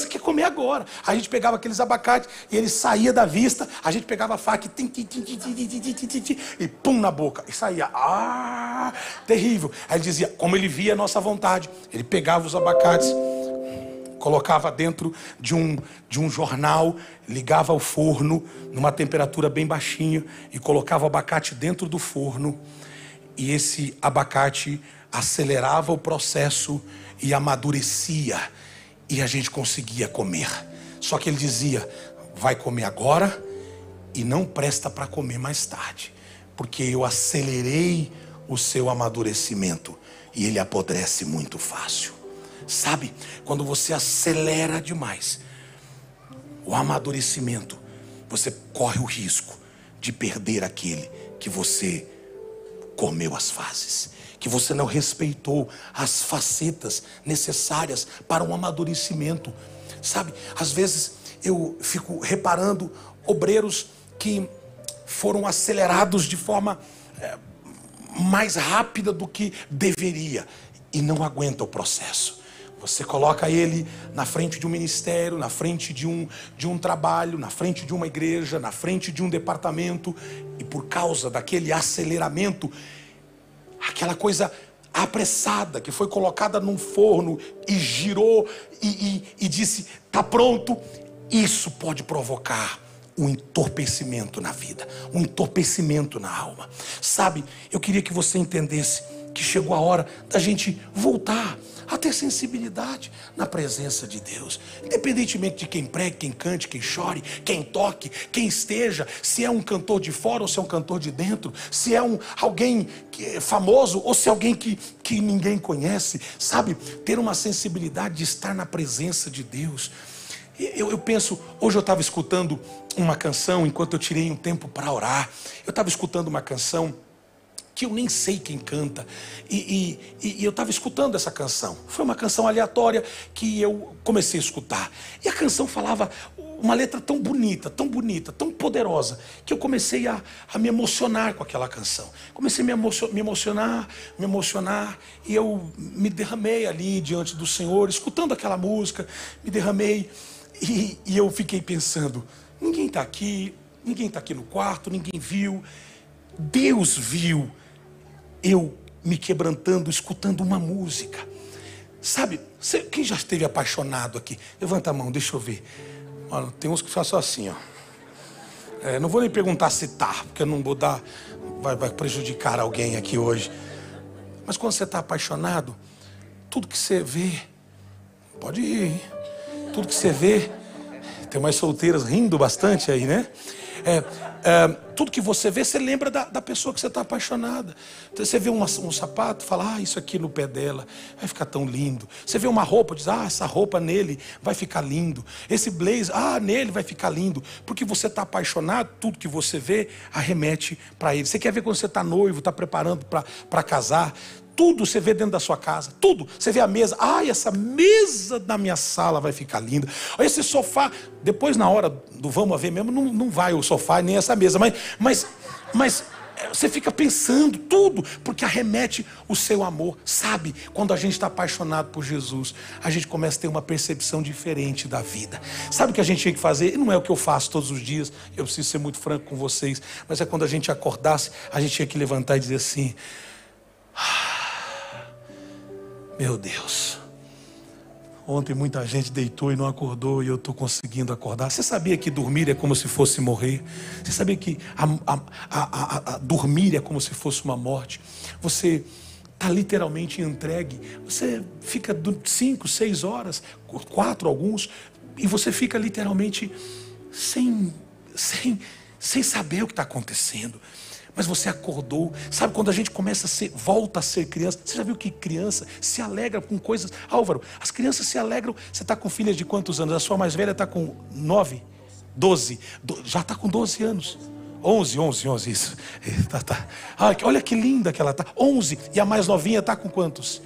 [SPEAKER 1] quer comer agora. A gente pegava aqueles abacates e ele saía da vista, a gente pegava a faca e pum na boca, e saía, terrível. Aí ele dizia, como ele via a nossa vontade, ele pegava os abacates, colocava dentro de um jornal, ligava o forno numa temperatura bem baixinha e colocava o abacate dentro do forno, e esse abacate acelerava o processo e amadurecia, e a gente conseguia comer. Só que ele dizia, vai comer agora e não presta para comer mais tarde, porque eu acelerei o seu amadurecimento e ele apodrece muito fácil. Sabe, quando você acelera demais o amadurecimento, você corre o risco de perder aquele que você comeu as fases, que você não respeitou as facetas necessárias para um amadurecimento. Sabe, às vezes eu fico reparando obreiros que foram acelerados de forma mais rápida do que deveria e não aguenta o processo. Você coloca ele na frente de um ministério, na frente de um trabalho, na frente de uma igreja, na frente de um departamento, e por causa daquele aceleramento, aquela coisa apressada que foi colocada num forno e girou e disse, tá pronto, isso pode provocar um entorpecimento na vida, um entorpecimento na alma. Sabe, eu queria que você entendesse que chegou a hora da gente voltar a ter sensibilidade na presença de Deus, independentemente de quem pregue, quem cante, quem chore, quem toque, quem esteja, se é um cantor de fora ou se é um cantor de dentro, se é alguém famoso ou se é alguém que ninguém conhece. Sabe, ter uma sensibilidade de estar na presença de Deus. Eu penso, hoje eu estava escutando uma canção enquanto eu tirei um tempo para orar. Eu estava escutando uma canção que eu nem sei quem canta. E eu estava escutando essa canção. Foi uma canção aleatória que eu comecei a escutar. E a canção falava uma letra tão bonita, tão poderosa, que eu comecei a me emocionar com aquela canção. Comecei a me emocionar, e eu me derramei ali diante do Senhor, escutando aquela música, me derramei, e eu fiquei pensando, ninguém está aqui no quarto, ninguém viu. Deus viu eu me quebrantando, escutando uma música. Sabe, quem já esteve apaixonado aqui? Levanta a mão, deixa eu ver. Mano, tem uns que fazem só assim, ó. Não vou nem perguntar se tá, porque eu não vou dar, vai prejudicar alguém aqui hoje. Mas quando você está apaixonado, tudo que você vê, pode rir, hein? Tudo que você vê, tem umas solteiras rindo bastante aí, né? Tudo que você vê, você lembra da pessoa que você está apaixonada. Então, você vê um sapato, fala, isso aqui no pé dela vai ficar tão lindo. Você vê uma roupa, diz, essa roupa nele vai ficar lindo. Esse blazer, nele vai ficar lindo. Porque você está apaixonado, tudo que você vê arremete para ele. Você quer ver quando você está noivo, está preparando para casar. Tudo você vê dentro da sua casa, tudo. Você vê a mesa, essa mesa da minha sala vai ficar linda. Esse sofá, depois na hora do vamos ver mesmo, não vai o sofá nem essa mesa, mas você fica pensando tudo, porque arremete o seu amor. Sabe, quando a gente está apaixonado por Jesus, a gente começa a ter uma percepção diferente da vida. Sabe o que a gente tinha que fazer? E não é o que eu faço todos os dias, eu preciso ser muito franco com vocês, mas é quando a gente acordasse, a gente tinha que levantar e dizer assim, meu Deus, ontem muita gente deitou e não acordou e eu estou conseguindo acordar. Você sabia que dormir é como se fosse morrer? Você sabia que dormir é como se fosse uma morte? Você está literalmente entregue. Você fica 5, 6 horas, 4 alguns, e você fica literalmente sem saber o que está acontecendo. Mas você acordou. Sabe quando a gente volta a ser criança? Você já viu que criança se alegra com coisas? Álvaro, as crianças se alegram. Você está com filhas de quantos anos? A sua mais velha está com 9, 12, já está com 12 anos. 11, isso. Tá. Olha que linda que ela está. 11, e a mais novinha está com quantos?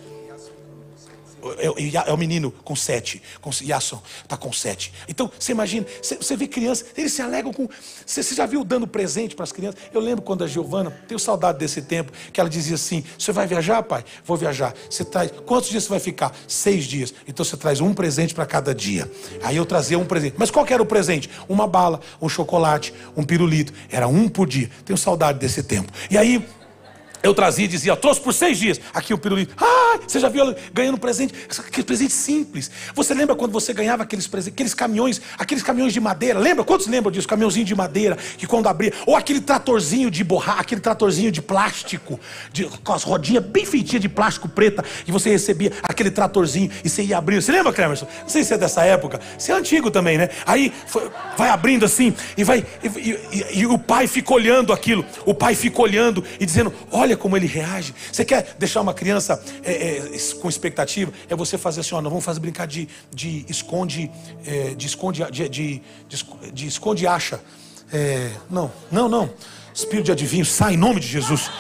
[SPEAKER 1] É o menino com 7, Yasson está com 7. Então você imagina, você vê criança, eles se alegram com. Você já viu dando presente para as crianças? Eu lembro quando a Giovana, tenho saudade desse tempo, que ela dizia assim: você vai viajar, pai? Vou viajar. Você traz, quantos dias você vai ficar? 6 dias. Então você traz um presente para cada dia. Aí eu trazia um presente. Mas qual que era o presente? Uma bala, um chocolate, um pirulito. Era um por dia. Tenho saudade desse tempo. E aí eu trazia e dizia, trouxe por 6 dias. Aqui o pirulito. Você já viu ela ganhando presente? Aquele presente simples. Você lembra quando você ganhava aqueles caminhões de madeira? Lembra? Quantos lembram disso? Caminhãozinho de madeira, que quando abria. Ou aquele tratorzinho de borracha, aquele tratorzinho de plástico, com as rodinhas bem feitinhas de plástico preta, e você recebia aquele tratorzinho e você ia abrindo. Você lembra, Clemerson? Não sei se é dessa época. Você é antigo também, né? Aí vai abrindo assim, e o pai fica olhando aquilo. O pai fica olhando e dizendo, olha como ele reage. Você quer deixar uma criança com expectativa? É você fazer assim, nós vamos fazer brincar de esconde, de esconde e acha. Não. Espírito de adivinho, sai em nome de Jesus.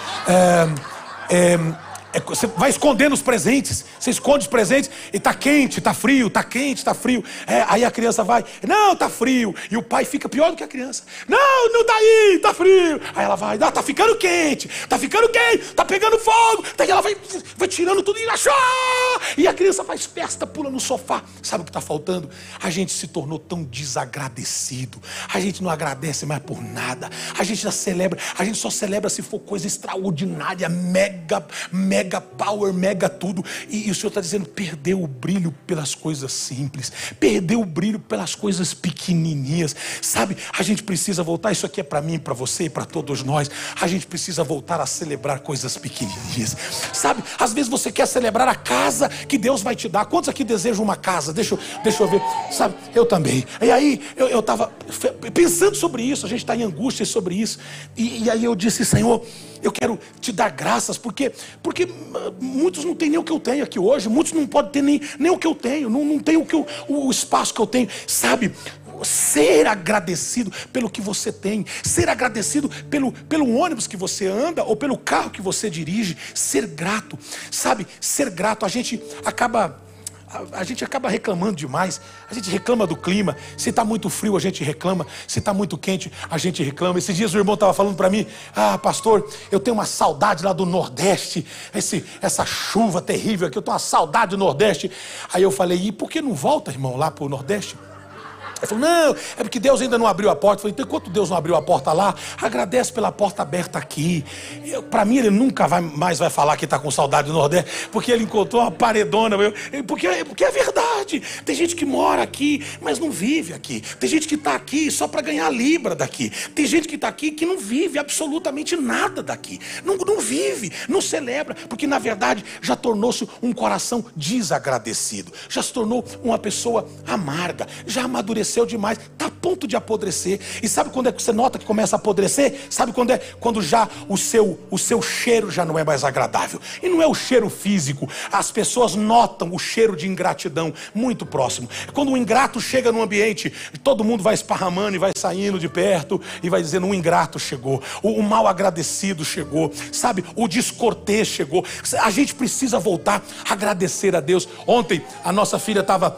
[SPEAKER 1] Você vai escondendo os presentes. Você esconde os presentes e tá quente, tá frio, tá quente, tá frio. Aí a criança vai, não, tá frio. E o pai fica pior do que a criança. Não tá aí, tá frio. Aí ela vai, tá ficando quente, tá pegando fogo. Daí ela vai tirando tudo e achou. E a criança faz festa, pula no sofá. Sabe o que está faltando? A gente se tornou tão desagradecido. A gente não agradece mais por nada. A gente só celebra se for coisa extraordinária, mega power, mega tudo. E o Senhor está dizendo, perdeu o brilho pelas coisas simples, perdeu o brilho pelas coisas pequenininhas. Sabe, a gente precisa voltar. Isso aqui é para mim, para você e para todos nós. A gente precisa voltar a celebrar coisas pequenininhas. Sabe, às vezes você quer celebrar a casa que Deus vai te dar. Quantos aqui desejam uma casa? Deixa eu ver. Sabe, eu também. E aí eu estava pensando sobre isso. A gente está em angústia sobre isso. E aí eu disse, Senhor, eu quero te dar graças, porque muitos não têm nem o que eu tenho aqui hoje. Muitos não podem ter nem o que eu tenho. Não tem o espaço que eu tenho. Sabe, ser agradecido pelo que você tem, ser agradecido pelo ônibus que você anda ou pelo carro que você dirige, ser grato, sabe? Ser grato. A gente acaba reclamando demais. A gente reclama do clima. Se está muito frio, a gente reclama. Se está muito quente, a gente reclama. Esses dias o irmão estava falando para mim: pastor, eu tenho uma saudade lá do Nordeste. Essa chuva terrível aqui, eu tenho uma saudade do Nordeste. Aí eu falei: e por que não volta, irmão, lá para o Nordeste? Ele falou: não, é porque Deus ainda não abriu a porta. Eu falei: então, enquanto Deus não abriu a porta lá, agradece pela porta aberta aqui. Para mim, ele nunca mais vai falar que está com saudade do Nordeste, porque ele encontrou uma paredona. Porque é verdade. Tem gente que mora aqui, mas não vive aqui. Tem gente que está aqui só para ganhar libra daqui. Tem gente que está aqui que não vive absolutamente nada daqui. Não vive, não celebra, porque na verdade já tornou-se um coração desagradecido. Já se tornou uma pessoa amarga, já amadureceu demais, está a ponto de apodrecer. E sabe quando é que você nota que começa a apodrecer? Sabe quando é? Quando já o seu cheiro já não é mais agradável. E não é o cheiro físico. As pessoas notam o cheiro de ingratidão muito próximo. Quando o ingrato chega no ambiente, todo mundo vai esparramando e vai saindo de perto e vai dizendo: um ingrato chegou, o mal agradecido chegou, sabe? O descortês chegou. A gente precisa voltar a agradecer a Deus. Ontem a nossa filha estava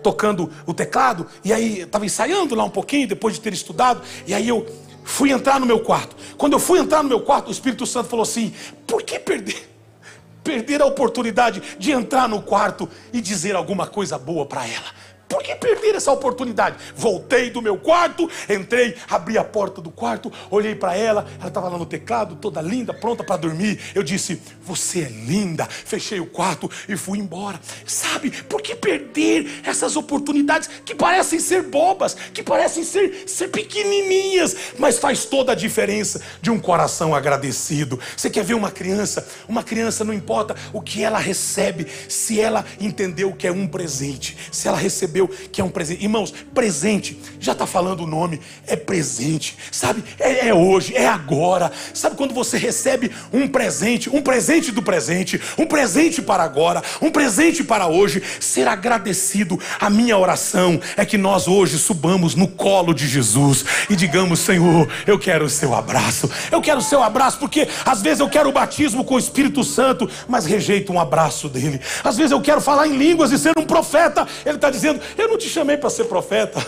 [SPEAKER 1] tocando o teclado, e aí estava ensaiando lá um pouquinho, depois de ter estudado, e aí eu fui entrar no meu quarto. Quando eu fui entrar no meu quarto, o Espírito Santo falou assim: por que perder a oportunidade de entrar no quarto e dizer alguma coisa boa para ela? Por que perder essa oportunidade? Voltei do meu quarto, entrei, abri a porta do quarto, olhei para ela estava lá no teclado, toda linda, pronta para dormir. Eu disse: você é linda. Fechei o quarto e fui embora. Sabe, por que perder essas oportunidades que parecem ser bobas, que parecem ser pequenininhas, mas faz toda a diferença de um coração agradecido. Você quer ver uma criança? Uma criança, não importa o que ela recebe, se ela entendeu que é um presente, se ela recebeu que é um presente. Irmãos, presente, já está falando o nome, é presente, sabe? É hoje, é agora. Sabe quando você recebe um presente do presente, um presente para agora, um presente para hoje? Ser agradecido. A minha oração é que nós hoje subamos no colo de Jesus e digamos: Senhor, eu quero o seu abraço. Eu quero o seu abraço, porque às vezes eu quero o batismo com o Espírito Santo, mas rejeito um abraço dele. Às vezes eu quero falar em línguas e ser um profeta. Ele está dizendo: eu não te chamei para ser profeta.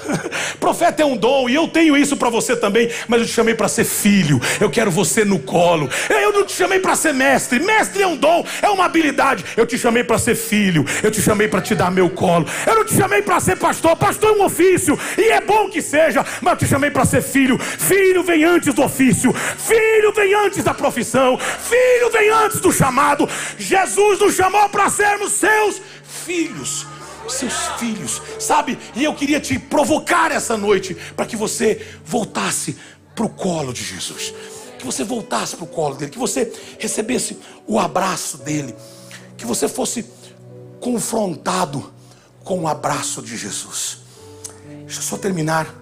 [SPEAKER 1] Profeta é um dom, e eu tenho isso para você também, mas eu te chamei para ser filho. Eu quero você no colo. Eu não te chamei para ser mestre. Mestre é um dom, é uma habilidade. Eu te chamei para ser filho. Eu te chamei para te dar meu colo. Eu não te chamei para ser pastor. Pastor é um ofício, e é bom que seja, mas eu te chamei para ser filho. Filho vem antes do ofício. Filho vem antes da profissão. Filho vem antes do chamado. Jesus nos chamou para sermos seus filhos. Seus filhos, sabe? E eu queria te provocar essa noite para que você voltasse para o colo de Jesus, que você voltasse para o colo dele, que você recebesse o abraço dele, que você fosse confrontado com o abraço de Jesus. Deixa eu só terminar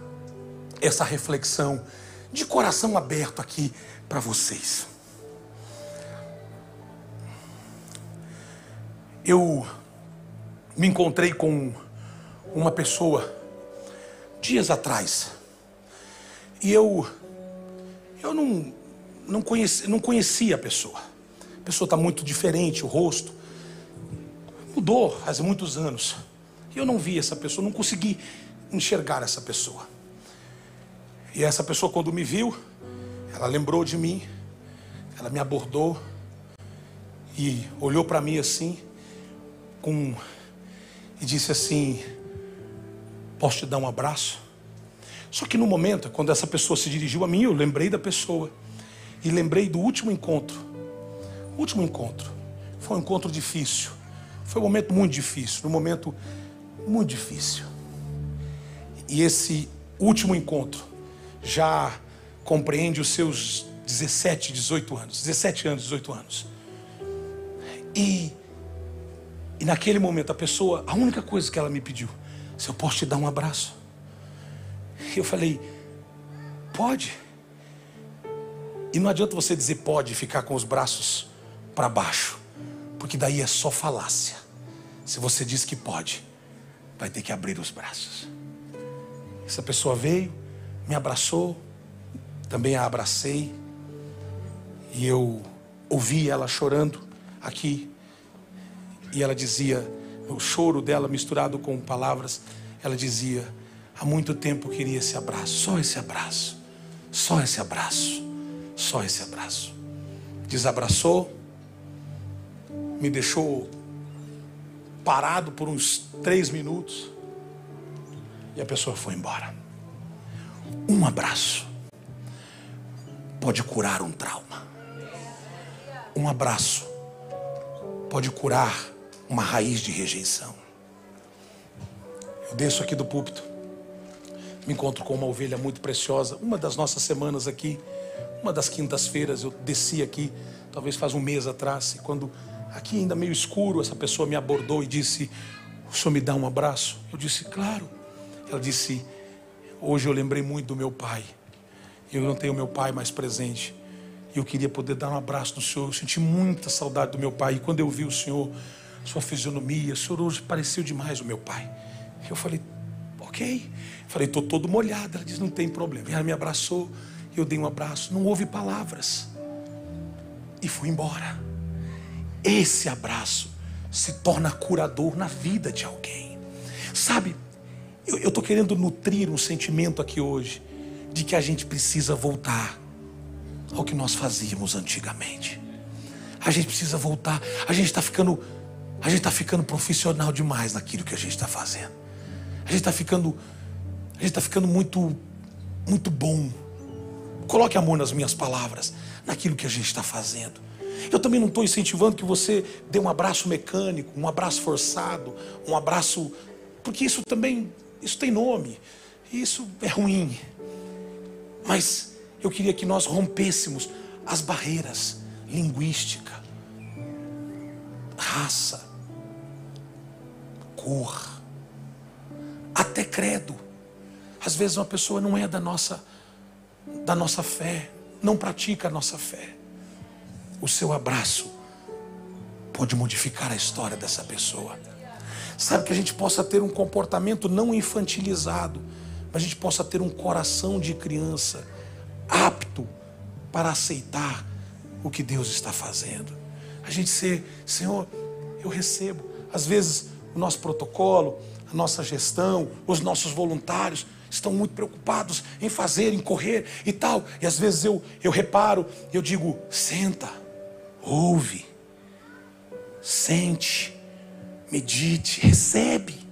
[SPEAKER 1] essa reflexão de coração aberto aqui para vocês. Eu me encontrei com uma pessoa dias atrás, e eu não conhecia a pessoa. A pessoa está muito diferente, o rosto mudou faz muitos anos, e eu não vi essa pessoa, não consegui enxergar essa pessoa. E essa pessoa, quando me viu, ela lembrou de mim, ela me abordou e olhou para mim assim, e disse assim: posso te dar um abraço? Só que no momento, quando essa pessoa se dirigiu a mim, eu lembrei da pessoa e lembrei do último encontro. O último encontro foi um encontro difícil, foi um momento muito difícil, um momento muito difícil. E esse último encontro já compreende os seus 17 anos. E naquele momento a pessoa, a única coisa que ela me pediu: se eu posso te dar um abraço? Eu falei: pode. E não adianta você dizer pode e ficar com os braços para baixo, porque daí é só falácia. Se você diz que pode, vai ter que abrir os braços. Essa pessoa veio, me abraçou, também a abracei, e eu ouvi ela chorando aqui, e ela dizia, o choro dela misturado com palavras, ela dizia, há muito tempo eu queria esse abraço, só esse abraço, só esse abraço, só esse abraço. Desabraçou, me deixou parado por uns 3 minutos, e a pessoa foi embora. Um abraço pode curar um trauma. Um abraço pode curar uma raiz de rejeição. Eu desço aqui do púlpito, me encontro com uma ovelha muito preciosa. Uma das nossas semanas aqui, uma das quintas-feiras, eu desci aqui, talvez faz um mês atrás, e quando aqui ainda meio escuro, essa pessoa me abordou e disse, o senhor me dá um abraço? Eu disse, claro. Ela disse, hoje eu lembrei muito do meu pai. Eu não tenho meu pai mais presente. E eu queria poder dar um abraço no senhor. Eu senti muita saudade do meu pai. E quando eu vi o senhor, sua fisionomia, o senhor hoje pareceu demais o meu pai. Eu falei, ok. Eu falei, estou todo molhado. Ela disse, não tem problema. E ela me abraçou. Eu dei um abraço. Não houve palavras. E fui embora. Esse abraço se torna curador na vida de alguém. Sabe, eu estou querendo nutrir um sentimento aqui hoje de que a gente precisa voltar ao que nós fazíamos antigamente. A gente precisa voltar. A gente está ficando profissional demais naquilo que a gente está fazendo. A gente está ficando muito bom. Coloque amor nas minhas palavras, naquilo que a gente está fazendo. Eu também não estou incentivando que você dê um abraço mecânico, um abraço forçado, um abraço, porque isso tem nome, isso é ruim. Mas eu queria que nós rompêssemos as barreiras linguística, raça, cor, até credo. Às vezes uma pessoa não é da nossa fé, não pratica a nossa fé. O seu abraço pode modificar a história dessa pessoa. Sabe, que a gente possa ter um comportamento não infantilizado, mas a gente possa ter um coração de criança apto para aceitar o que Deus está fazendo. A gente ser, Senhor, eu recebo. Às vezes o nosso protocolo, a nossa gestão, os nossos voluntários estão muito preocupados em fazer, em correr e tal. E às vezes eu reparo, eu digo, senta, ouve, sente, medite, recebe.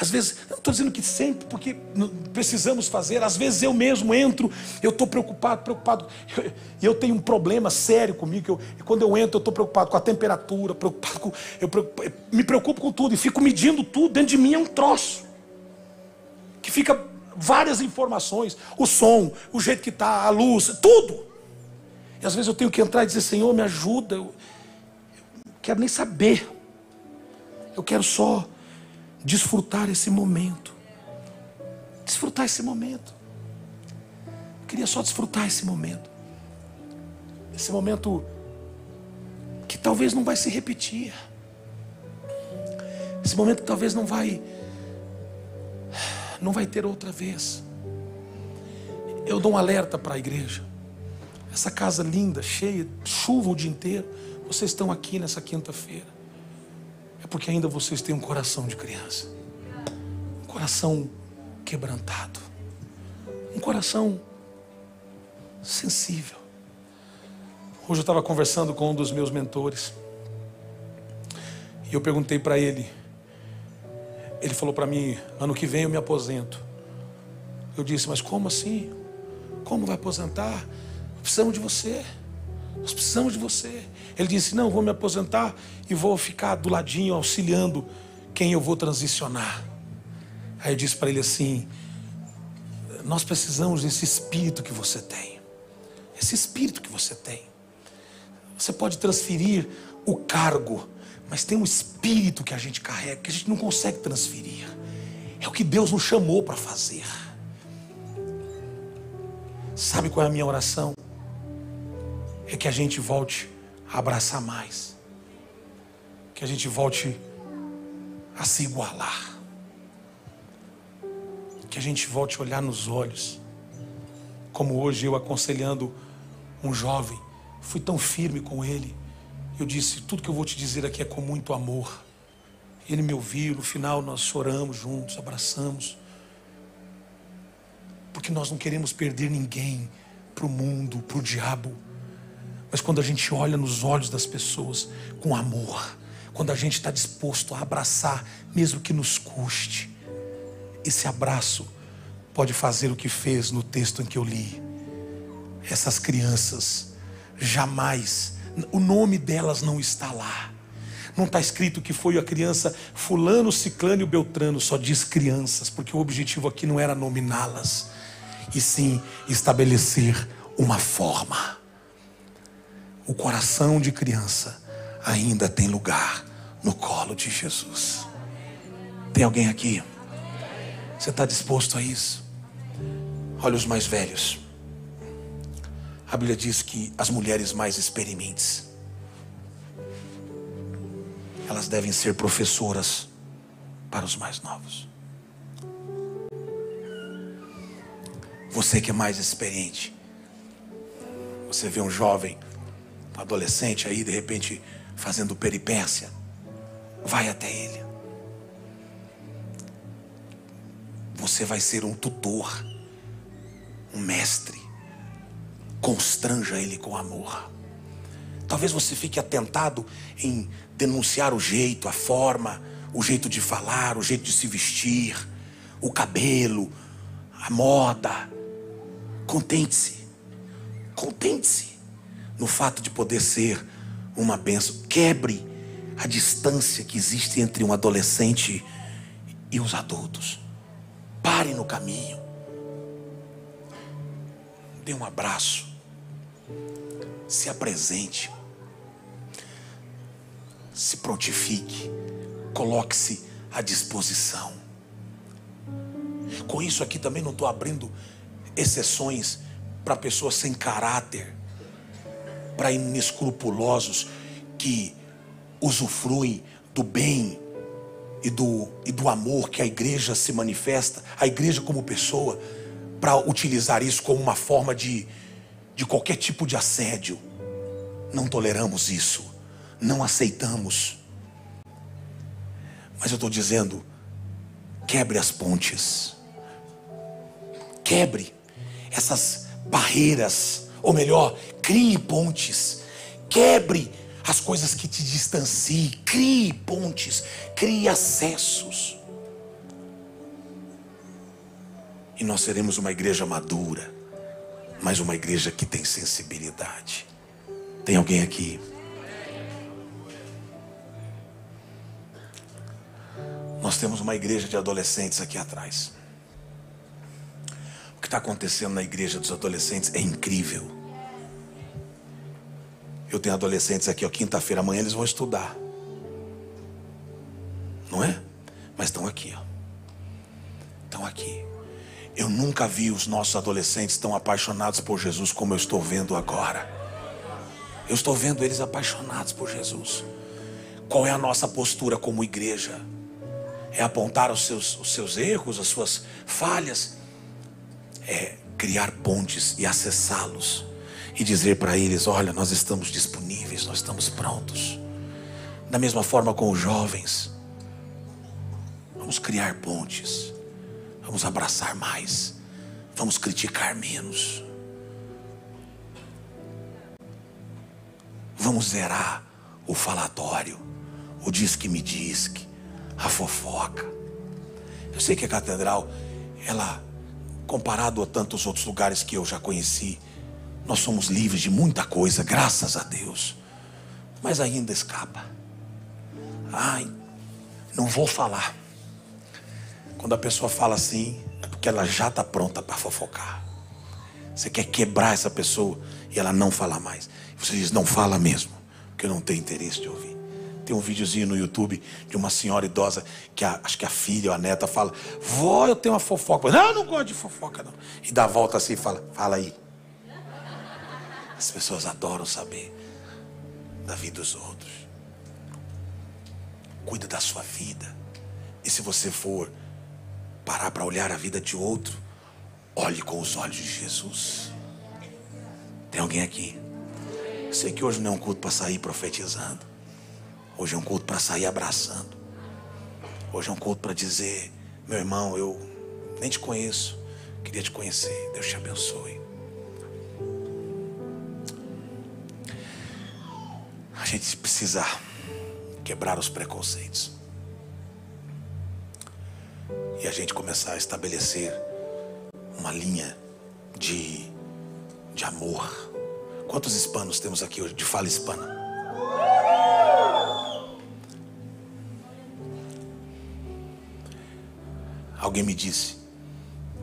[SPEAKER 1] Às vezes, não estou dizendo que sempre, porque precisamos fazer. Às vezes eu mesmo entro, eu estou preocupado. E eu tenho um problema sério comigo. Quando eu entro, eu estou preocupado com a temperatura, me preocupo com tudo. E fico medindo tudo. Dentro de mim é um troço. Que fica várias informações. O som, o jeito que está, a luz, tudo. E às vezes eu tenho que entrar e dizer, Senhor, me ajuda. Eu não quero nem saber. Eu quero só desfrutar esse momento. Desfrutar esse momento. Eu queria só desfrutar esse momento. Esse momento que talvez não vai se repetir. Esse momento que talvez não vai ter outra vez. Eu dou um alerta para a igreja. Essa casa linda, cheia, chuva o dia inteiro. Vocês estão aqui nessa quinta-feira. É porque ainda vocês têm um coração de criança. Um coração quebrantado. Um coração sensível. Hoje eu estava conversando com um dos meus mentores. E eu perguntei para ele. Ele falou para mim, ano que vem eu me aposento. Eu disse, mas como assim? Como vai aposentar? Precisamos de você. Nós precisamos de você. Ele disse, não, vou me aposentar e vou ficar do ladinho auxiliando quem eu vou transicionar. Aí eu disse para ele assim, nós precisamos desse espírito que você tem. Esse espírito que você tem. Você pode transferir o cargo, mas tem um espírito que a gente carrega, que a gente não consegue transferir. É o que Deus nos chamou para fazer. Sabe qual é a minha oração? É que a gente volte a abraçar mais. Que a gente volte a se igualar. que a gente volte a olhar nos olhos. Como hoje eu aconselhando um jovem, fui tão firme com ele. Eu disse, tudo que eu vou te dizer aqui é com muito amor. Ele me ouviu, no final nós choramos juntos, abraçamos. Porque nós não queremos perder ninguém para o mundo, para o diabo. Mas quando a gente olha nos olhos das pessoas com amor, quando a gente está disposto a abraçar, mesmo que nos custe, esse abraço pode fazer o que fez no texto em que eu li. Essas crianças, jamais, o nome delas não está lá. Não está escrito que foi a criança fulano, ciclano e beltrano, só diz crianças, porque o objetivo aqui não era nominá-las, e sim estabelecer uma forma. O coração de criança ainda tem lugar no colo de Jesus. Tem alguém aqui? Você está disposto a isso? Olha os mais velhos. A Bíblia diz que as mulheres mais experientes, elas devem ser professoras para os mais novos. Você que é mais experiente, você vê um jovem, um adolescente aí de repente fazendo peripécia, vai até ele. Você vai ser um tutor, um mestre. Constranja ele com amor. Talvez você fique atentado em denunciar o jeito, a forma, o jeito de falar, o jeito de se vestir, o cabelo, a moda. Contente-se. Contente-se no fato de poder ser uma bênção. Quebre a distância que existe entre um adolescente e os adultos. Pare no caminho. Dê um abraço. Se apresente. Se prontifique. Coloque-se à disposição. Com isso aqui também não estou abrindo exceções para pessoas sem caráter, para inescrupulosos que usufruem do bem e do amor que a igreja se manifesta, a igreja como pessoa, para utilizar isso como uma forma de qualquer tipo de assédio. Não toleramos isso, não aceitamos. Mas eu estou dizendo, quebre as pontes, quebre essas barreiras, ou melhor, crie pontes, quebre as coisas que te distanciem, crie pontes, crie acessos. E nós seremos uma igreja madura, mas uma igreja que tem sensibilidade. Tem alguém aqui? Nós temos uma igreja de adolescentes aqui atrás. O que está acontecendo na igreja dos adolescentes é incrível. Eu tenho adolescentes aqui, ó, quinta-feira, amanhã eles vão estudar. Não é? Mas estão aqui, ó. Estão aqui. Eu nunca vi os nossos adolescentes tão apaixonados por Jesus como eu estou vendo agora. Eu estou vendo eles apaixonados por Jesus. Qual é a nossa postura como igreja? É apontar os seus erros, as suas falhas? É criar pontes e acessá-los e dizer para eles: olha, nós estamos disponíveis, nós estamos prontos. Da mesma forma com os jovens, vamos criar pontes, vamos abraçar mais, vamos criticar menos, vamos zerar o falatório, o diz que me diz que, a fofoca. Eu sei que a catedral, ela, comparado a tantos outros lugares que eu já conheci, nós somos livres de muita coisa, graças a Deus. Mas ainda escapa. Ai, não vou falar. Quando a pessoa fala assim, é porque ela já está pronta para fofocar. Você quer quebrar essa pessoa e ela não fala mais. Você diz: não fala mesmo, porque eu não tenho interesse de ouvir. Tem um videozinho no YouTube de uma senhora idosa que acho que a filha ou a neta fala: vó, eu tenho uma fofoca. Não, eu não gosto de fofoca não. E dá a volta assim e fala: fala aí. As pessoas adoram saber da vida dos outros. Cuida da sua vida. E se você for parar para olhar a vida de outro, olhe com os olhos de Jesus. Tem alguém aqui? Eu sei que hoje não é um culto para sair profetizando. Hoje é um culto para sair abraçando. Hoje é um culto para dizer: meu irmão, eu nem te conheço, queria te conhecer. Deus te abençoe. A gente precisa quebrar os preconceitos e a gente começar a estabelecer uma linha de amor. Quantos hispanos temos aqui hoje de fala hispana? Alguém me disse: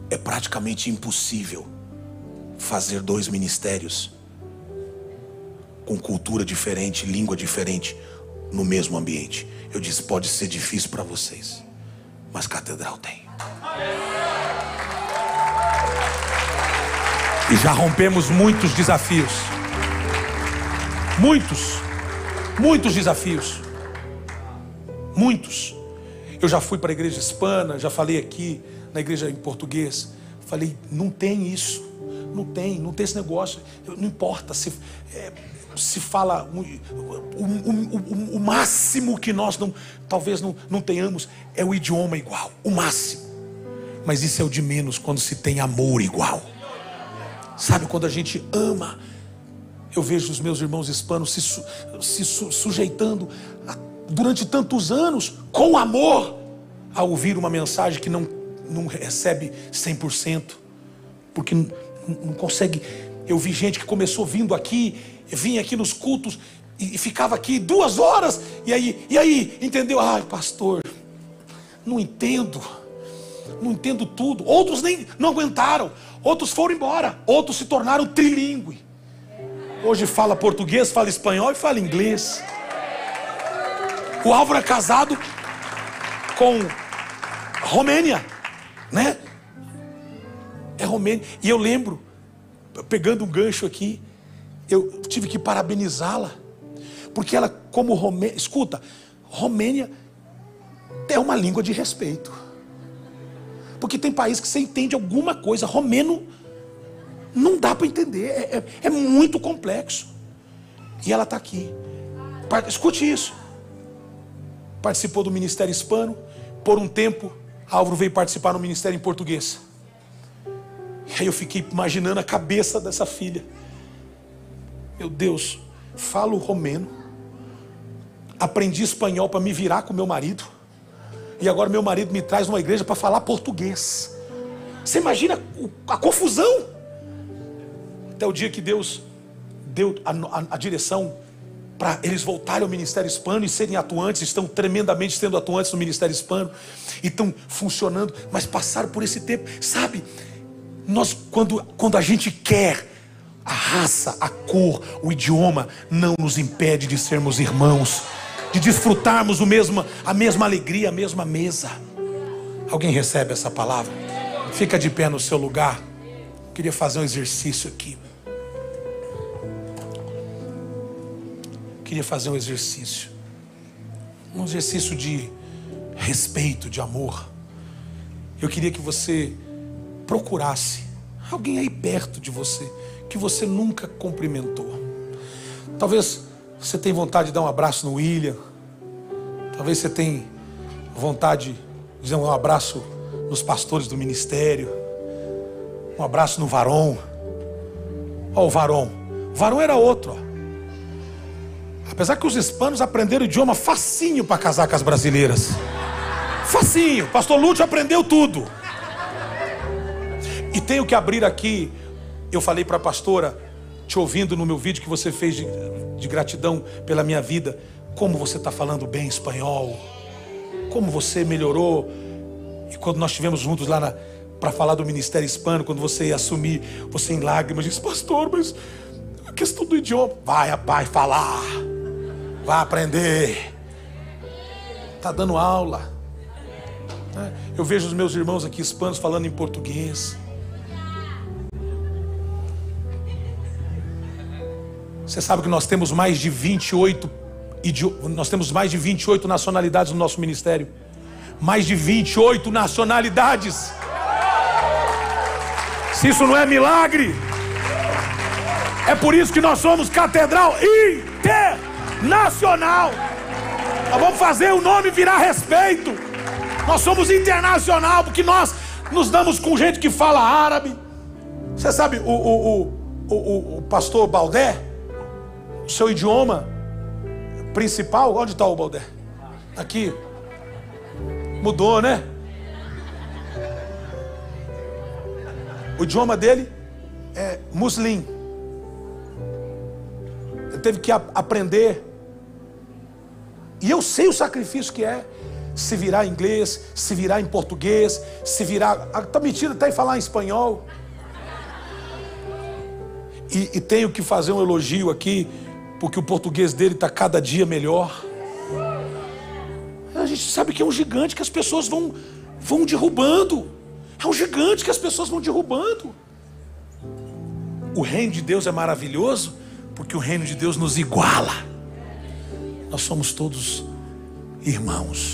[SPEAKER 1] é praticamente impossível fazer 2 ministérios com cultura diferente, língua diferente, no mesmo ambiente. Eu disse: pode ser difícil para vocês, mas catedral tem. E já rompemos muitos desafios. Muitos desafios. Muitos. Eu já fui para a igreja hispana, já falei aqui na igreja em português. Falei: não tem isso. Não tem esse negócio. Não importa se fala o máximo que nós talvez não tenhamos é o idioma igual, o máximo. Mas isso é o de menos quando se tem amor igual. Sabe, quando a gente ama, eu vejo os meus irmãos hispanos se sujeitando durante tantos anos com amor a ouvir uma mensagem que não recebe 100%, porque não consegue. Eu vi gente que começou vindo aqui, vinha aqui nos cultos e ficava aqui 2 horas, e aí, entendeu? Ai, pastor, não entendo tudo. Outros nem não aguentaram, outros foram embora, outros se tornaram trilíngue. Hoje fala português, fala espanhol e fala inglês. O Álvaro é casado com Romênia, né? É Romênia. E eu lembro, pegando um gancho aqui, eu tive que parabenizá-la, porque ela, como Romênia, escuta, Romênia é uma língua de respeito. Porque tem país que você entende alguma coisa, romeno não dá para entender, é muito complexo. E ela está aqui. Escute isso. Participou do ministério hispano. Por um tempo, Álvaro veio participar no ministério em português. E aí eu fiquei imaginando a cabeça dessa filha. Meu Deus, falo romeno, aprendi espanhol para me virar com meu marido, e agora meu marido me traz numa igreja para falar português. Você imagina a confusão? Até o dia que Deus deu a direção para eles voltarem ao ministério hispano e serem atuantes. Estão tremendamente sendo atuantes no ministério hispano e estão funcionando, mas passaram por esse tempo. Sabe, nós quando a gente quer, a raça, a cor, o idioma não nos impede de sermos irmãos, de desfrutarmos a mesma alegria, a mesma mesa. Alguém recebe essa palavra? Fica de pé no seu lugar. Queria fazer um exercício aqui. Queria fazer um exercício de respeito, de amor. Eu queria que você procurasse alguém aí perto de você que você nunca cumprimentou. Talvez você tenha vontade de dar um abraço no William. Talvez você tenha vontade de dar um abraço nos pastores do ministério. Um abraço no Varão. Ó, o Varão. O Varão era outro, ó. Apesar que os hispanos aprenderam o idioma facinho para casar com as brasileiras. Facinho. Pastor Lúcio aprendeu tudo. E tenho que abrir aqui. Eu falei para a pastora, te ouvindo no meu vídeo que você fez de gratidão pela minha vida, como você está falando bem espanhol, como você melhorou. E quando nós estivemos juntos lá para falar do ministério hispano, quando você ia assumir, você em lágrimas disse: pastor, mas a questão do idioma. Vai, rapaz, falar, vai aprender, está dando aula. Eu vejo os meus irmãos aqui hispanos falando em português. Você sabe que nós temos mais de 28 nacionalidades no nosso ministério. mais de 28 nacionalidades. Se isso não é milagre, é por isso que nós somos Catedral Internacional. Nós vamos fazer o nome virar respeito. Nós somos internacional porque nós nos damos com gente que fala árabe. Você sabe, o pastor Baldé, o seu idioma principal, onde está o Baldé? Aqui. Mudou, né? O idioma dele é muslim. Ele teve que aprender. E eu sei o sacrifício que é se virar em inglês, se virar em português, se virar... Está metido até em falar em espanhol. E tenho que fazer um elogio aqui, porque o português dele está cada dia melhor. A gente sabe que é um gigante que as pessoas vão derrubando. É um gigante que as pessoas vão derrubando. O reino de Deus é maravilhoso, porque o reino de Deus nos iguala. Nós somos todos irmãos.